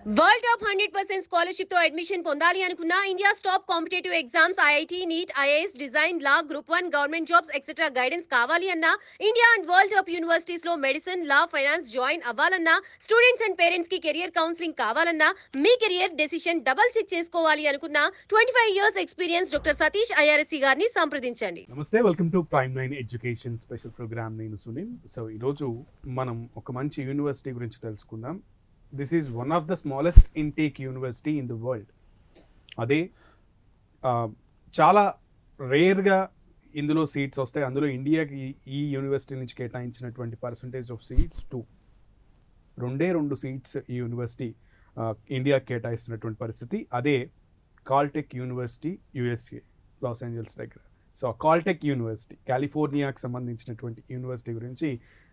World top 100% scholarship తో admission పొందాలి అనుకున్న India's top competitive exams IIT NEET IAS design law group 1 government jobs etcetera guidance కావాలి అన్న India and world top universities లో medicine law finance join అవ్వాలన్నా students and parents కి career counselling కావాలన్నా మీ కెరియర్ డెసిషన్ డబుల్ చెక్ చేసుకోవాలి అనుకున్న 25 years experience doctor Satish IRSC గారిని సంప్రదించండి. నమస్తే, welcome to prime 9 education special programme. నేను సునీల్. సో ఈరోజు మనం ఒక మంచి యూనివర్సిటీ గురించి తెలుసుకుందాం. This is one of the smallest intake university in the world. అదే చాలా రేర్గా ఇందులో సీట్స్ వస్తాయి. అందులో ఇండియాకి ఈ యూనివర్సిటీ నుంచి కేటాయించినటువంటి పర్సంటేజ్ ఆఫ్ సీట్స్ 2 సీట్స్ ఈ యూనివర్సిటీ ఇండియాకి కేటాయిస్తున్నటువంటి పరిస్థితి. అదే Caltech university, USA, Los Angeles దగ్గర. సో కాల్టెక్ యూనివర్సిటీ కాలిఫోర్నియాకి సంబంధించినటువంటి యూనివర్సిటీ గురించి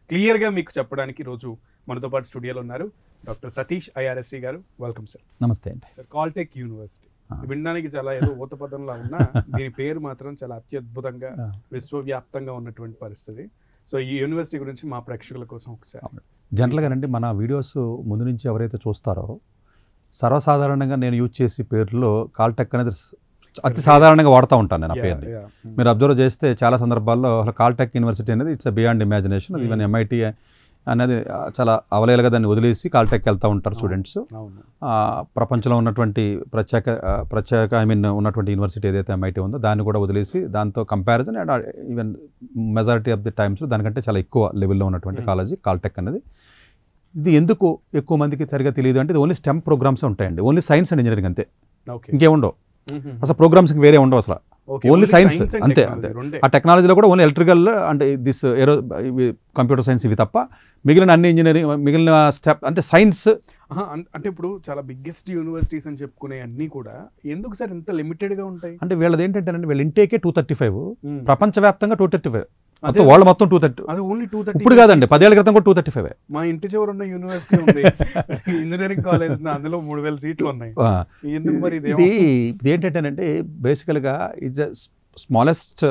క్లియర్గా మీకు చెప్పడానికి ఈరోజు మనతో పాటు స్టూడియోలో ఉన్నారు డాక్టర్ సతీష్ ఐఆర్ఎస్సి గారు. Welcome sir. నమస్తే అండి. సార్, కాల్టెక్ యూనివర్సిటీ వినడానికి చాలా ఏదో ఊతపదంలా ఉన్నా దీని పేరు మాత్రం చాలా అత్యద్భుతంగా విశ్వవ్యాప్తంగా ఉన్నటువంటి పరిస్థితి. సో ఈ యూనివర్సిటీ గురించి మా ప్రేక్షకుల కోసం ఒకసారి. జనరల్గా అండి మన వీడియోస్ ముందు నుంచి ఎవరైతే చూస్తారో సర్వసాధారణంగా నేను యూజ్ చేసే పేర్లో కాల్టెక్ అనేది అతి సాధారణంగా వాడుతూ ఉంటాను నేను ఆ పేరుని. మీరు అబ్జర్వ్ చేస్తే చాలా సందర్భాల్లో కాల్టెక్ యూనివర్సిటీ అనేది it's beyond imagination. Even MIT అనేది చాలా అవలేలుగా దాన్ని వదిలేసి కాల్టెక్ వెళ్తూ ఉంటారు స్టూడెంట్స్. ప్రపంచంలో ఉన్నటువంటి ప్రత్యేక ఉన్నటువంటి యూనివర్సిటీ ఏదైతే ఎంఐటి ఉందో దాన్ని కూడా వదిలేసి దాంతో comparison and even majority of the times దానికంటే చాలా ఎక్కువ లెవెల్లో ఉన్నటువంటి కాలేజీ కాల్టెక్ అనేది. ఇది ఎందుకు ఎక్కువ మందికి సరిగా తెలియదు అంటే ఇది ఓన్లీ స్టెమ్ ప్రోగ్రామ్స్ ఉంటాయండి, ఓన్లీ సైన్స్ అండ్ ఇంజనీరింగ్ అంతే, ఇంకేముండవు అసలు. ప్రోగ్రామ్స్ వేరే ఉండవు అసలు, ఓన్లీ సైన్స్ అంతే. ఆ టెక్నాలజీలో కూడా ఓన్లీ ఎలక్ట్రికల్ అంటే దిస్ ఏరో కంప్యూటర్ సైన్స్ ఇవి తప్ప మిగిలిన అన్ని ఇంజనీరింగ్ మిగిలిన స్టెప్ అంటే సైన్స్. అంటే ఇప్పుడు చాలా బిగ్గెస్ట్ యూనివర్సిటీస్ అని చెప్పుకునే అన్ని కూడా ఎందుకు సార్ ఇంత లిమిటెడ్ గా ఉంటాయి అంటే వీళ్ళది ఏంటంటే వీళ్ళ ఇంటేకే 235, ప్రపంచవ్యాప్తంగా 235, వాళ్ళు మొత్తం 230. అది ఓన్లీ 230 ఇప్పుడు కాదండి, 10 ఏళ్ల క్రితం కూడా 235. మా ఇంటి చివర ఉన్న యూనివర్సిటీ ఉంది ఇంజనీరింగ్ కాలేజ్, అందులో 3000 సీట్లు ఉన్నాయి. ఎందుకు మరి ఇది ఏంటంటేనంటే బేసికల్గా ఇట్స్ స్మాలెస్ట్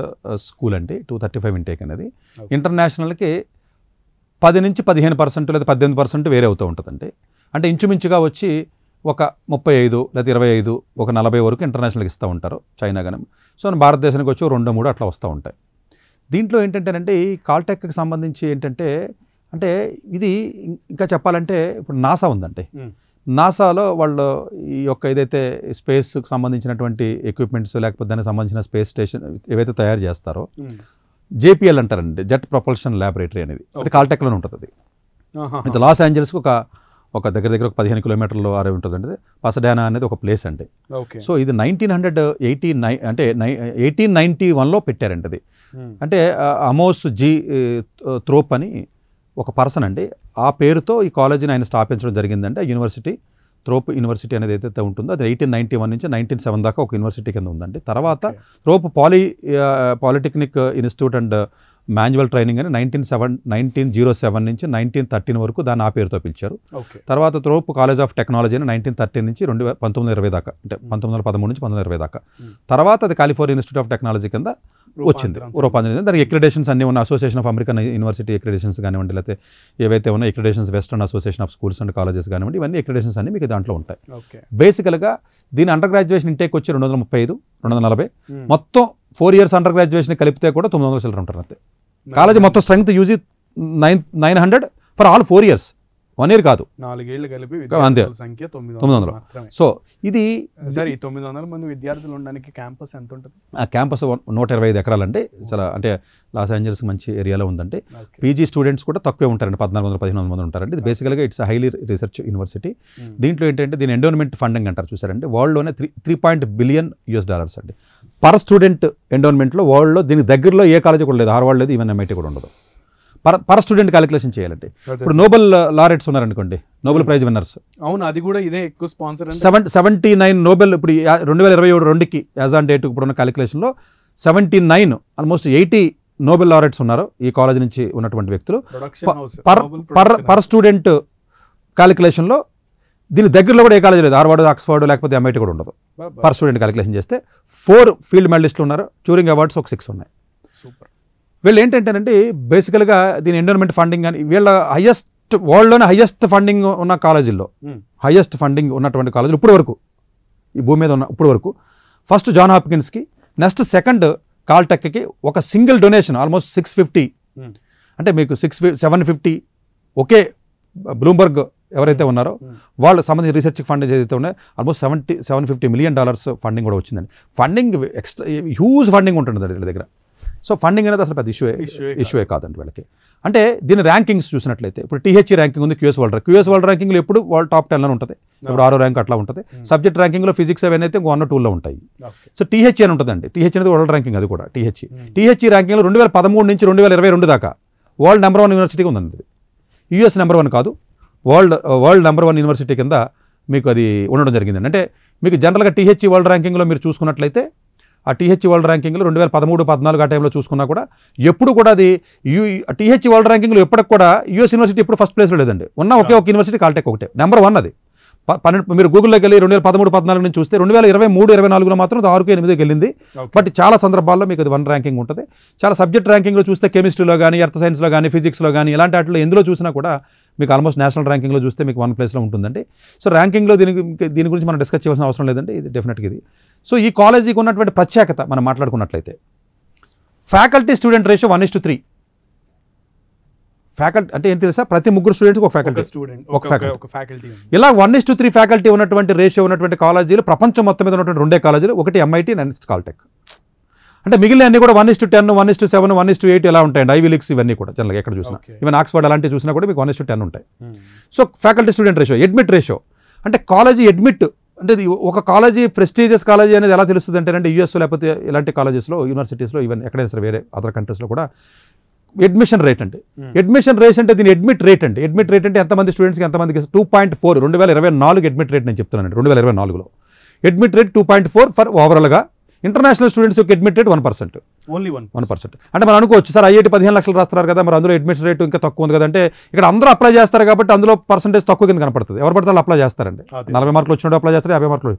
స్కూల్ అండి 235 ఇంటేక్ అనేది. ఇంటర్నేషనల్కి 10 నుంచి 15% లేదా 18% వేరే అవుతూ ఉంటుందండి. అంటే ఇంచుమించుగా వచ్చి ఒక 35 లేదా 25, ఒక 40 వరకు ఇంటర్నేషనల్కి ఇస్తూ ఉంటారు చైనా కానీ. సో భారతదేశానికి వచ్చి 2-3 అట్లా వస్తూ ఉంటాయి. దీంట్లో ఏంటంటేనంటే ఈ కాల్టెక్కి సంబంధించి ఏంటంటే అంటే ఇది ఇంకా చెప్పాలంటే ఇప్పుడు నాసా ఉందండి. నాసాలో వాళ్ళు ఈ యొక్క ఏదైతే స్పేస్కి సంబంధించినటువంటి ఎక్విప్మెంట్స్ లేకపోతే దానికి సంబంధించిన స్పేస్ స్టేషన్ ఏవైతే తయారు చేస్తారో జేపీఎల్ అంటారండి, జెట్ ప్రొపల్షన్ ల్యాబొరేటరీ అనేది. అది కాల్టెక్లోనే ఉంటుంది. అది ఇది లాస్ ఏంజల్స్కి ఒక దగ్గర ఒక 15 కిలోమీటర్లు ఆరే ఉంటుందండి. పసడానా అనేది ఒక ప్లేస్ అండి. సో ఇది 1989 అంటే 1891లో పెట్టారండి అది. అంటే అమోస్ జీ త్రోప్ అని ఒక పర్సన్ అండి, ఆ పేరుతో ఈ కాలేజీని ఆయన స్థాపించడం జరిగిందంటే. ఆ యూనివర్సిటీ త్రోప్ యూనివర్సిటీ అనేది ఏదైతే ఉంటుందో అది 1891 నుంచి 1907 దాకా ఒక యూనివర్సిటీ కింద ఉందండి. తర్వాత Throop polytechnic institute and manual training అని 1907 నుంచి 1913 వరకు దాన్ని ఆ పేరుతో పిలిచారు. తర్వాత త్రోప్ కాలేజ్ ఆఫ్ టెక్నాలజీ అని 1913 నుంచి 1920 దాకా, అంటే 1913 నుంచి 1920 దాకా. తర్వాత అది కాలిఫోర్నియా ఇన్స్టిట్యూట్ ఆఫ్ టెక్నాలజీ కింద వచ్చింది, రూపాంతరం. దానికి ఎక్రిడేషన్స్ అన్నీ ఉన్న association of American university accreditations కానివ్వండి, లేకపోతే ఏవైతే ఉన్న accreditations western association of schools and colleges కానివ్వండి, ఇవన్నీ ఎక్రిడేషన్స్ అన్ని మీకు దాంట్లో ఉంటాయి. బేసికల్గా దీని అండర్ గ్రాడ్యుయేషన్ ఇంటేక్ వచ్చి 235, 240, మొత్తం 4 years అండర్ గ్రాడ్యుయేషన్ కలిపితే కూడా 900 చిల్లర ఉంటారు అంతే. కాలేజీ మొత్తం strength UG 900 for all 4 years, 1 year కాదు, 4 ఏళ్ళు కలిపి అంతే సంఖ్య 900. సో ఇది సరే, 900 మంది విద్యార్థులు ఉండడానికి క్యాంపస్ ఎంత ఉంటుంది? ఆ క్యాంపస్ 125 ఎకరాలండి. చాలా అంటే లాస్ ఏంజల్స్ మంచి ఏరియాలో ఉందండి. పీజీ స్టూడెంట్స్ కూడా తక్కువే ఉంటారండి, 1400-1500 మంది ఉంటారండి. ఇది బేసికల్గా ఇట్స్ హైలీ రీసెర్చ్ యూనివర్సిటీ. దీంట్లో ఏంటంటే దీని ఎండోన్మెంట్ ఫండింగ్ అంటారు చూసారండి, వరల్డ్లోనే $3 billion అండి పర్ స్టూడెంట్ ఎండోన్మెంట్లో. వరల్డ్లో దీనికి దగ్గరలో ఏ కాలేజీ కూడా లేదు, హార్వర్డ్ లేదు, ఈవెన్ ఎంఐటీ కూడా ఉండదు. పర్ స్టూడెంట్ క్యాలిక్యులేషన్ చేయాలంటే ఇప్పుడు నోబెల్ లారెట్స్ ఉన్నారనుకోండి, నోబెల్ ప్రైజ్ విన్నర్స్. అవును, అది కూడా ఇదే ఎక్కువ స్పాన్సర్. 79 నోబెల్ ఇప్పుడు 2027 యాజ్ ఆన్ డేట్ ఇప్పుడున్న క్యాలిక్యులేషన్లో 79 ఆల్మోస్ట్ 80 నోబెల్ లారెట్స్ ఉన్నారు ఈ కాలేజ్ నుంచి ఉన్నటువంటి వ్యక్తులు. పర్ స్టూడెంట్ క్యాలిక్యులేషన్లో దీని దగ్గరలో కూడా ఏ కాలేజ్ లేదు, హార్వర్డ్, ఆక్స్ఫర్డ్ లేకపోతే ఎంఐటీ కూడా ఉండదు. పర్ స్టూడెంట్ క్యాలిక్యులేషన్ చేస్తే 4 ఫీల్డ్ మెడలిస్టులు ఉన్నారు, ట్యూరింగ్ అవార్డ్స్ ఒక 6 ఉన్నాయి. సూపర్. వీళ్ళు ఏంటంటేనంటే బేసికల్గా దీని ఎండోన్మెంట్ ఫండింగ్ కానీ వీళ్ళ హైయెస్ట్ వరల్డ్లోనే హైయెస్ట్ ఫండింగ్ ఉన్న కాలేజీల్లో హైయెస్ట్ ఫండింగ్ ఉన్నటువంటి కాలేజీలు ఇప్పుడు వరకు ఈ భూమి మీద ఉన్న ఇప్పుడు వరకు ఫస్ట్ జాన్ హాప్కిన్స్కి, నెక్స్ట్ సెకండ్ కాల్టెక్కి ఒక సింగిల్ డొనేషన్ ఆల్మోస్ట్ 650, అంటే మీకు 750 ఒకే బ్లూంబర్గ్ ఎవరైతే ఉన్నారో వాళ్ళు సంబంధించి రీసెర్చ్ ఫండ్ ఏదైతే ఉన్నాయో ఆల్మోస్ట్ $750 million ఫండింగ్ కూడా వచ్చిందండి. ఫండింగ్ ఎక్స్ట్రా హ్యూజ్ ఫండింగ్ ఉంటుంది వీళ్ళ దగ్గర. సో ఫండింగ్ అనేది అసలు పెద్ద ఇష్యూయే కాదండి వీళ్ళకి. అంటే దీని ర్యాంకింగ్స్ చూసినట్లయితే ఇప్పుడు టీహెచ్ఈ ర్యాంకింగ్ ఉంది, క్యూఎస్ వరల్డ్ ర్యాంకింగ్లో ఎప్పుడు వాళ్ళు టాప్ 10లో ఉంటుంది, ఇప్పుడు 6వ ర్యాంక్ అట్లా ఉంటుంది. సబ్జెక్ట్ ర్యాంకింగ్లో ఫిజిక్స్ అవన్నీ అయితే 1 or 2లో ఉంటాయి. సో టీహెచ్ఈ అని ఉంటుందండి. టీహెచ్ఈ అనేది వరల్డ్ ర్యాంకింగ్, అది కూడా టీహెచ్ఈ ర్యాంకింగ్లో 2013 నుంచి 2022 దాకా వరల్డ్ నెంబర్ 1 యూనివర్సిటీగా ఉందండి. యూఎస్ నెంబర్ 1 కాదు, వరల్డ్ నెంబర్ 1 యూనివర్సిటీ కింద మీకు అది ఉండడం జరిగిందండి. అంటే మీకు జనరల్గా టీహెచ్ఈ వరల్డ్ ర్యాంకింగ్లో మీరు చూసుకున్నట్లయితే ఆ టీహెచ్ఈ వరల్డ్ ర్యాంకింగ్లో 2013-14 ఆ టైంలో చూసుకున్నా కూడా ఎప్పుడు కూడా అది టీహెచ్ఈ వరల్డ్ ర్యాంకింగ్లో ఎప్పటికి కూడా యూఎస్ యూనివర్సిటీ ఎప్పుడు ఫస్ట్ ప్లేస్లో లేదండి. ఉన్న ఒకే ఒక యూనివర్సిటీ కాల్టెక్ ఒకటే నెంబర్ 1 అది. 12 మీరు గూగుల్లోకి వెళ్ళి 2013-14 నుంచి చూస్తే 2023-24లో మాత్రం 6-8కి వెళ్ళింది. బట్ చాలా సందర్భాల్లో మీకు అది 1 ర్యాంకింగ్ ఉంటుంది. చాలా సబ్జెక్ట్ ర్యాంకింగ్లో చూస్తే కెమిస్ట్రీలో కానీ, ఎర్త్ సైన్స్లో కానీ, ఫిజిక్స్లో కానీ ఇలాంటి వాటిలో ఎందులో చూసినా కూడా మీకు ఆల్మోస్ట్ నేషనల్ ర్యాంకింగ్లో చూస్తే మీకు 1 ప్లేస్లో ఉంటుందండి. సో ర్యాంకింగ్లో దీని గురించి మనం డిస్కస్ చేయాల్సిన అవసరం లేదండి, ఇది డెఫినెట్గా ఇది. సో ఈ కాలేజీకి ఉన్నటువంటి ప్రత్యేకత మనం మాట్లాడుకున్నట్లయితే ఫ్యాకల్టీ స్టూడెంట్ రేషియో 1:3. ఫ్యాకల్టీ అంటే ఏం తెలుసా, ప్రతి 3 స్టూడెంట్స్కి ఒక ఫ్యాకల్టీ. ఇలా 1:3 ఫ్యాకల్టీ ఉన్నటువంటి రేషియో ఉన్నటువంటి కాలేజీలు ప్రపంచం మొత్తం మీద ఉన్నటువంటి 2 కాలేజీలు, ఒకటి MIT, నెక్స్ట్ కాల్టెక్. అంటే మిగిలిన అన్ని కూడా 1:10, 1:7, 1:8 ఇలా ఉంటాయండి. ఐవీ లీగ్స్ ఇవన్నీ కూడా జనరల్గా ఎక్కడ చూసినా, ఈవెన్ ఆక్స్ఫర్డ్ అలాంటివి చూసినా కూడా మీకు 1:10 ఉంటాయి. So faculty student ratio. Admit ratio అంటే కాలేజీ అడ్మిట్ అంటే ఒక కాలేజీ ప్రెస్టీజియస్ కాలేజీ అనేది ఎలా తెలుస్తుంది అంటే యూఎస్ లేకపోతే ఇలాంటి కాలేజెస్లో, యూనివర్సిటీస్లో, ఈవెన్ ఎక్కడైనా సరే వేరే అదర్ కంట్రీస్లో కూడా అడ్మిషన్ రేట్ అంటే అడ్మిషన్ రేట్ అంటే దీని అడ్మిట్ రేట్ అంటే ఎంతమంది స్టూడెంట్స్కి ఎంతమందికి 2.4 2024 అడ్మిట్ రేట్ నేను చెప్తున్నానండి. 2024లో అడ్మిట్ రేట్ 2.4 ఫర్ ఓవరాల్గా. ఇంటర్నేషనల్ స్టూడెంట్స్ యొక్క అడ్మిట్ రేట్ 1%. ఓన్లీ 1%. అంటే మనం అనుకోవచ్చు సార్ ఐఐటి 15 లక్షలు రాస్తున్నారు కదా, మరి అందులో అడ్మిట్ రేట్ ఇంకా తక్కువ ఉంది కదంటే, ఇక్కడ అందరూ అప్లై చేస్తారు కాబట్టి అందులో పర్సెంటేజ్ తక్కువ కింద కనపడుతుంది. ఎవరు పడితే వాళ్ళు అప్లై చేస్తారండి. 40 మార్కులు వచ్చినప్పుడు అప్లై చేస్తారు, 50 మార్కులు.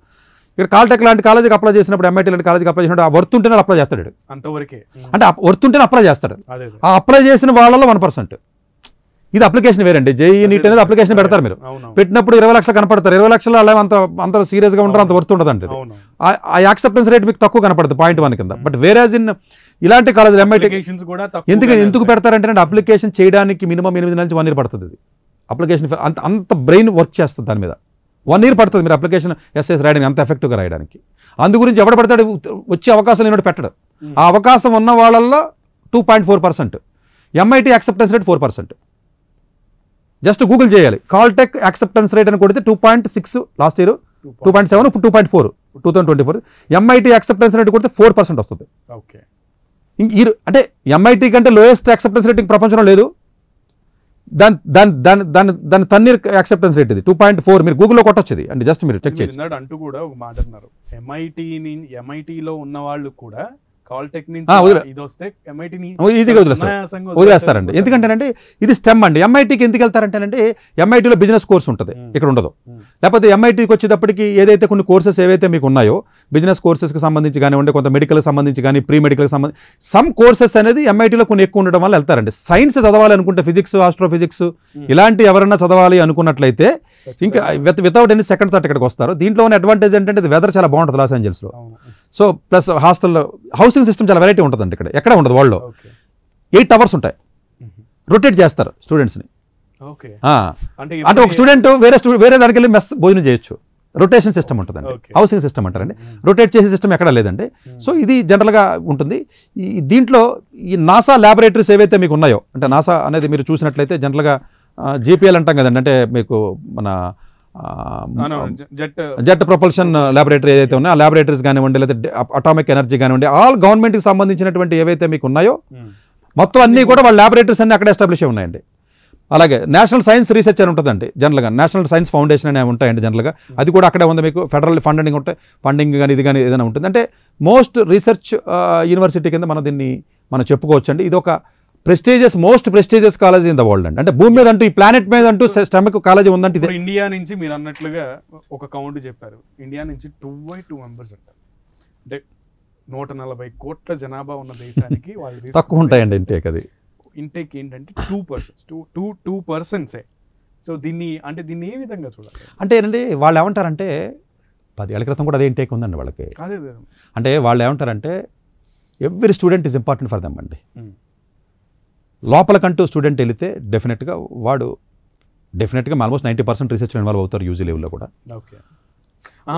ఇక్కడ కాల్టెక్ లాంటి కాలేజీకి అప్లై చేసినప్పుడు, MIT లాంటి కాలేజీకి అప్లై చేసినప్పుడు ఆ వర్త్ ఉంటేనే అప్లై చేస్తాడు. అంతవరకే అంటే వర్త్ ఉంటేనే అప్లై చేస్తాడు. ఆ అప్లై చేసిన వాళ్ళలో 1%. ఇది అప్లికేషన్ వేరండి. జేఈ నీట్ అనేది అప్లికేషన్ పెడతారు, మీరు పెట్టినప్పుడు 20 లక్షలు కనపడతారు. 20 లక్షలు అలా అంత సీరియస్గా ఉంటారు, అంత వర్త్ ఉండదు అంటే ఆ యాక్సెప్టెన్స్ రేట్ మీకు తక్కువ కనపడుతుంది 0.1 కింద. బట్ వేరేజ్ ఇన్ ఇలాంటి కాలేజీలు MIT ఎందుకు పెడతారంటే అప్లికేషన్ చేయడానికి మినిమం 8 నుంచి 1 year పడుతుంది. ఇది అప్లికేషన్ అంత బ్రెయిన్ వర్క్ చేస్తుంది దాని మీద. 1 year పడుతుంది మీరు అప్లికేషన్ ఎస్ఎస్ రాయడానికి, అంత ఎఫెక్టివ్గా రాయడానికి. అందు గురించి ఎవడ పడతాడు, వచ్చే అవకాశం లేనట్టు పెట్టడు. ఆ అవకాశం ఉన్న వాళ్ళల్లో 2.4%. MIT acceptance rate 4%. Just Google చేయాలి, కాల్టెక్ యాక్సెప్టెన్స్ రేట్ అని కొడితే 2.6 లాస్ట్ ఇయర్, 2.7 ఇప్పుడు 2.4 2024. MIT యాక్సెప్టెన్స్ రేట్ కొడితే 4% వస్తుంది. అంటే MIT కంటే లోయెస్ట్ యాక్సెప్టెన్స్ రేటింగ్ ప్రపంచంలో లేదు. దాని తన్నీర్ యాక్సెప్టెన్స్ రేట్ ఇది 2.4. మీరు గూగుల్లో కొట్టొచ్చు ఇది అంటే జస్ట్ మీరు చెక్ చేయొచ్చు. అంటూ కూడా ఒక మాట అన్నారు, MITలో ఉన్న వాళ్ళు కూడా కాల్టెక్ ఈజీగా వదిలేస్తారండి. ఎందుకంటేనంటే ఇది స్టెమ్ అండి. MITకి ఎందుకు వెళ్తారంటేనంటే MITలో బిజినెస్ కోర్స్ ఉంటుంది, ఇక్కడ ఉండదు. లేకపోతే MITకి వచ్చేటప్పటికి ఏదైతే కొన్ని కోర్సెస్ ఏవైతే మీకు ఉన్నాయో, బిజినెస్ కోర్సెస్కి సంబంధించి కానివ్వండి, కొంత మెడికల్కి సంబంధించి కానీ, ప్రీ మెడికల్కి సంబంధించి సమ్ కోర్సెస్ అనేది MITలో కొన్ని ఎక్కువ ఉండడం వల్ల వెళ్తారండి. సైన్స్ చదవాలి అనుకుంటే, ఫిజిక్స్, ఆస్ట్రోఫిజిక్స్ ఇలాంటి ఎవరన్నా చదవాలి అనుకున్నట్లయితే ఇంకా వితౌట్ ఎనీ సెకండ్ థాట్ ఇక్కడికి వస్తారు. దీంట్లో ఉన్న అడ్వాంటేజ్ ఏంటంటే ఇది వెదర్ చాలా బాగుంటుంది లాస్ ఏంజల్స్లో. సో ప్లస్ హాస్టల్లో హౌసింగ్ సిస్టమ్ చాలా వెరైటీ ఉంటుందండి. ఇక్కడ ఎక్కడ ఉండదు వరల్డ్లో. 8 hours ఉంటాయి, రొటేట్ చేస్తారు స్టూడెంట్స్ని. అంటే ఒక స్టూడెంట్ వేరే దానికి వెళ్ళి మెస్ భోజనం చేయొచ్చు. రొటేషన్ సిస్టమ్ ఉంటుందండి, హౌసింగ్ సిస్టమ్ అంటారండి. రొటేట్ చేసే సిస్టమ్ ఎక్కడా లేదండి. సో ఇది జనరల్గా ఉంటుంది. దీంట్లో ఈ నాసా ల్యాబొరేటరీస్ ఏవైతే మీకు ఉన్నాయో, అంటే నాసా అనేది మీరు చూసినట్లయితే జనరల్గా GPL అంటాం కదండి, అంటే మీకు మన జెట్ ప్రొపల్షన్ ల్యాబొరేటరీ ఏదైతే ఉన్నాయో ఆ ల్యాబొరేటరీస్ కానివ్వండి, లేదా అటామిక్ ఎనర్జీ కానివ్వండి, ఆల్ గవర్నమెంట్కి సంబంధించినటువంటి ఏవైతే మీకు ఉన్నాయో మొత్తం అన్నీ కూడా వాళ్ళ ల్యాబొరేటరీస్ అన్నీ అక్కడ ఎస్టాబ్లిష్ అయి ఉన్నాయండి. అలాగే నేషనల్ సైన్స్ రీసెర్చ్ అని ఉంటుందండి జనరల్గా, నేషనల్ సైన్స్ ఫౌండేషన్ అనేవి ఉంటాయండి జనరల్గా. అది కూడా అక్కడే ఉంది. మీకు ఫెడరల్ ఫండింగ్ ఉంటాయి, ఫండింగ్ కానీ ఇది కానీ ఏదైనా ఉంటుంది. అంటే మోస్ట్ రీసెర్చ్ యూనివర్సిటీ కింద మనం చెప్పుకోవచ్చు అండి. ఇది ఒక most prestigious college in the world అండి. అంటే భూమి మీద అంటూ, ఈ ప్లానెట్ మీద అంటూ స్టెమిక్ కాలేజీ ఉందంటే ఇది. ఇండియా నుంచి మీరు అన్నట్లుగా ఒక కౌంట్ చెప్పారు, ఇండియా నుంచి 2 members అంటారు. అంటే 140 కోట్ల జనాభా ఉన్న దేశానికి వాళ్ళు తక్కువ ఉంటాయండి ఇంటేక్. అది ఇంటేక్ ఏంటంటే 2%. సో దీన్ని ఏ విధంగా చూడాలి? అంటే ఏంటంటే వాళ్ళు ఏమంటారంటే 10 ఏళ్ల క్రితం కూడా అదే ఇంటేక్ ఉందండి వాళ్ళకి. అదే అంటే వాళ్ళు ఏమంటారంటే every student is important for them అండి. లోపలకంటూ స్టూడెంట్ వెళితే డెఫినెట్గా ఆల్మోస్ట్ 90% రీసెర్చ్ ఇన్వాల్వ్ అవుతారు యూజీ లెవెల్లో కూడా. ఓకే,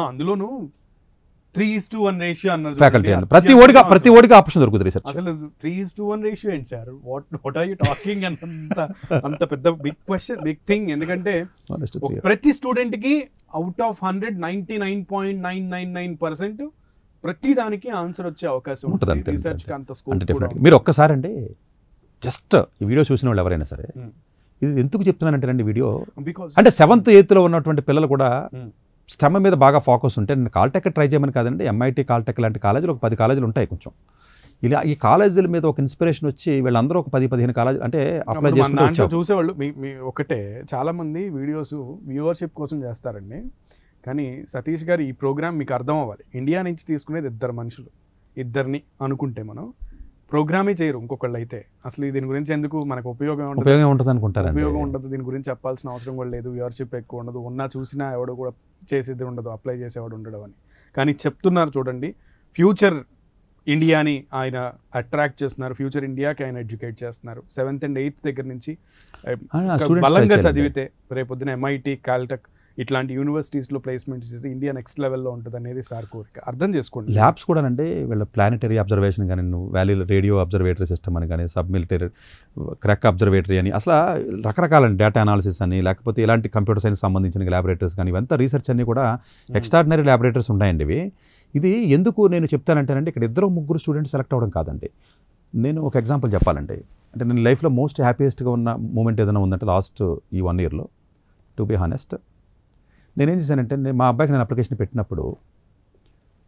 అందులోనూ 3:1 రేషియో అన్నారు ఫ్యాకల్టీ అండి. ప్రతి ఓడికి ఆప్షన్ దొరుకుతుంది రీసెర్చ్. అసలు 3:1 రేషియో ఏంటి sir? What are you talking? అంత పెద్ద బిగ్ థింగ్. ఎందుకంటే ప్రతి స్టూడెంట్ కి అవుట్ ఆఫ్ 100 99.999% ప్రతి దానికి ఆన్సర్ వచ్చే అవకాశం ఉంటుంది. రీసెర్చ్ కి అంత స్కోప్. మీరు ఒక్కసారి అండి జస్ట్ ఈ వీడియో చూసిన వాళ్ళు ఎవరైనా సరే, ఇది ఎందుకు చెప్తున్నానంటే అండి వీడియో అంటే 7th 8th లో ఉన్నటువంటి పిల్లలు కూడా స్టెమ్ మీద బాగా ఫోకస్ ఉంటే, నేను కాల్టెక్ ట్రై చేయమని కాదండి, MIT కాల్టెక్ లాంటి కాలేజీలు ఒక 10 కాలేజీలు ఉంటాయి కొంచెం. ఇలా ఈ కాలేజీల మీద ఒక ఇన్స్పిరేషన్ వచ్చి వీళ్ళందరూ ఒక 10-15 కాలేజీలు అంటే అప్లై చేసుకుంటూ చూసేవాళ్ళు. ఒకటే చాలా మంది వీడియోస్ వ్యూవర్షిప్ కోసం చేస్తారండి. కానీ సతీష్ గారు ఈ ప్రోగ్రామ్ మీకు అర్థం అవ్వాలి. ఇండియా నుంచి తీసుకునేది 2 మనుషులు, 2ని అనుకుంటే మనం ప్రోగ్రామే చేయరు ఇంకొకళ్ళు అయితే. అసలు దీని గురించి ఎందుకు మనకు ఉపయోగం ఉంటుంది అనుకుంటారు. ఉపయోగం ఉండదు, దీని గురించి చెప్పాల్సిన అవసరం కూడా లేదు, వ్యూవర్షిప్ ఎక్కువ ఉండదు, ఉన్నా చూసినా ఎవడు కూడా చేసేది ఉండదు, అప్లై చేసేవాడు ఉండడం అని. కానీ చెప్తున్నారు చూడండి, ఫ్యూచర్ ఇండియాని ఆయన అట్రాక్ట్ చేస్తున్నారు, ఫ్యూచర్ ఇండియాకి ఆయన ఎడ్యుకేట్ చేస్తున్నారు. 7th and 8th దగ్గర నుంచి బలంగా చదివితే రేపొద్దున MIT కాల్టెక్ ఇట్లాంటి యూనివర్సిటీస్లో ప్లేస్మెంట్స్ చేస్తే ఇండియా నెక్స్ట్ లెవెల్లో ఉంటుంది అనేది సార్ కోరిక. అర్థం చేసుకోండి. ల్యాబ్స్ కూడా అండి వీళ్ళ ప్లానెటరీ అబ్జర్వేషన్ కానీ, వ్యాలీ రేడియో అబ్జర్వేటరీ సిస్టమ్ అని కానీ, సబ్ మిలిటరీ క్రాక్ అబ్జర్వేటరీ అని, అసలు రకరకాల డేటా అనాలిసిస్ అని, లేకపోతే ఇలాంటి కంప్యూటర్ సైన్స్ సంబంధించిన ల్యాబొరేటరీస్ కానీ, ఇవంతా రీసెర్చ్ అన్ని కూడా ఎక్స్ట్రాడినరీ ల్యాబొరేటరీస్ ఉన్నాయండి ఇవి. ఇది ఎందుకు నేను చెప్తానంటేనంటే ఇక్కడ 2-3 స్టూడెంట్స్ సెలెక్ట్ అవ్వడం కాదండి. నేను ఒక ఎగ్జాంపుల్ చెప్పాలండి. అంటే నేను లైఫ్లో మోస్ట్ హ్యాపీయెస్ట్గా ఉన్న మూమెంట్ ఏదైనా ఉందంటే లాస్ట్ ఈ 1 yearలో, టు బీ హానెస్ట్, నేనేం చేశానంటే మా అబ్బాయికి నేను అప్లికేషన్ పెట్టినప్పుడు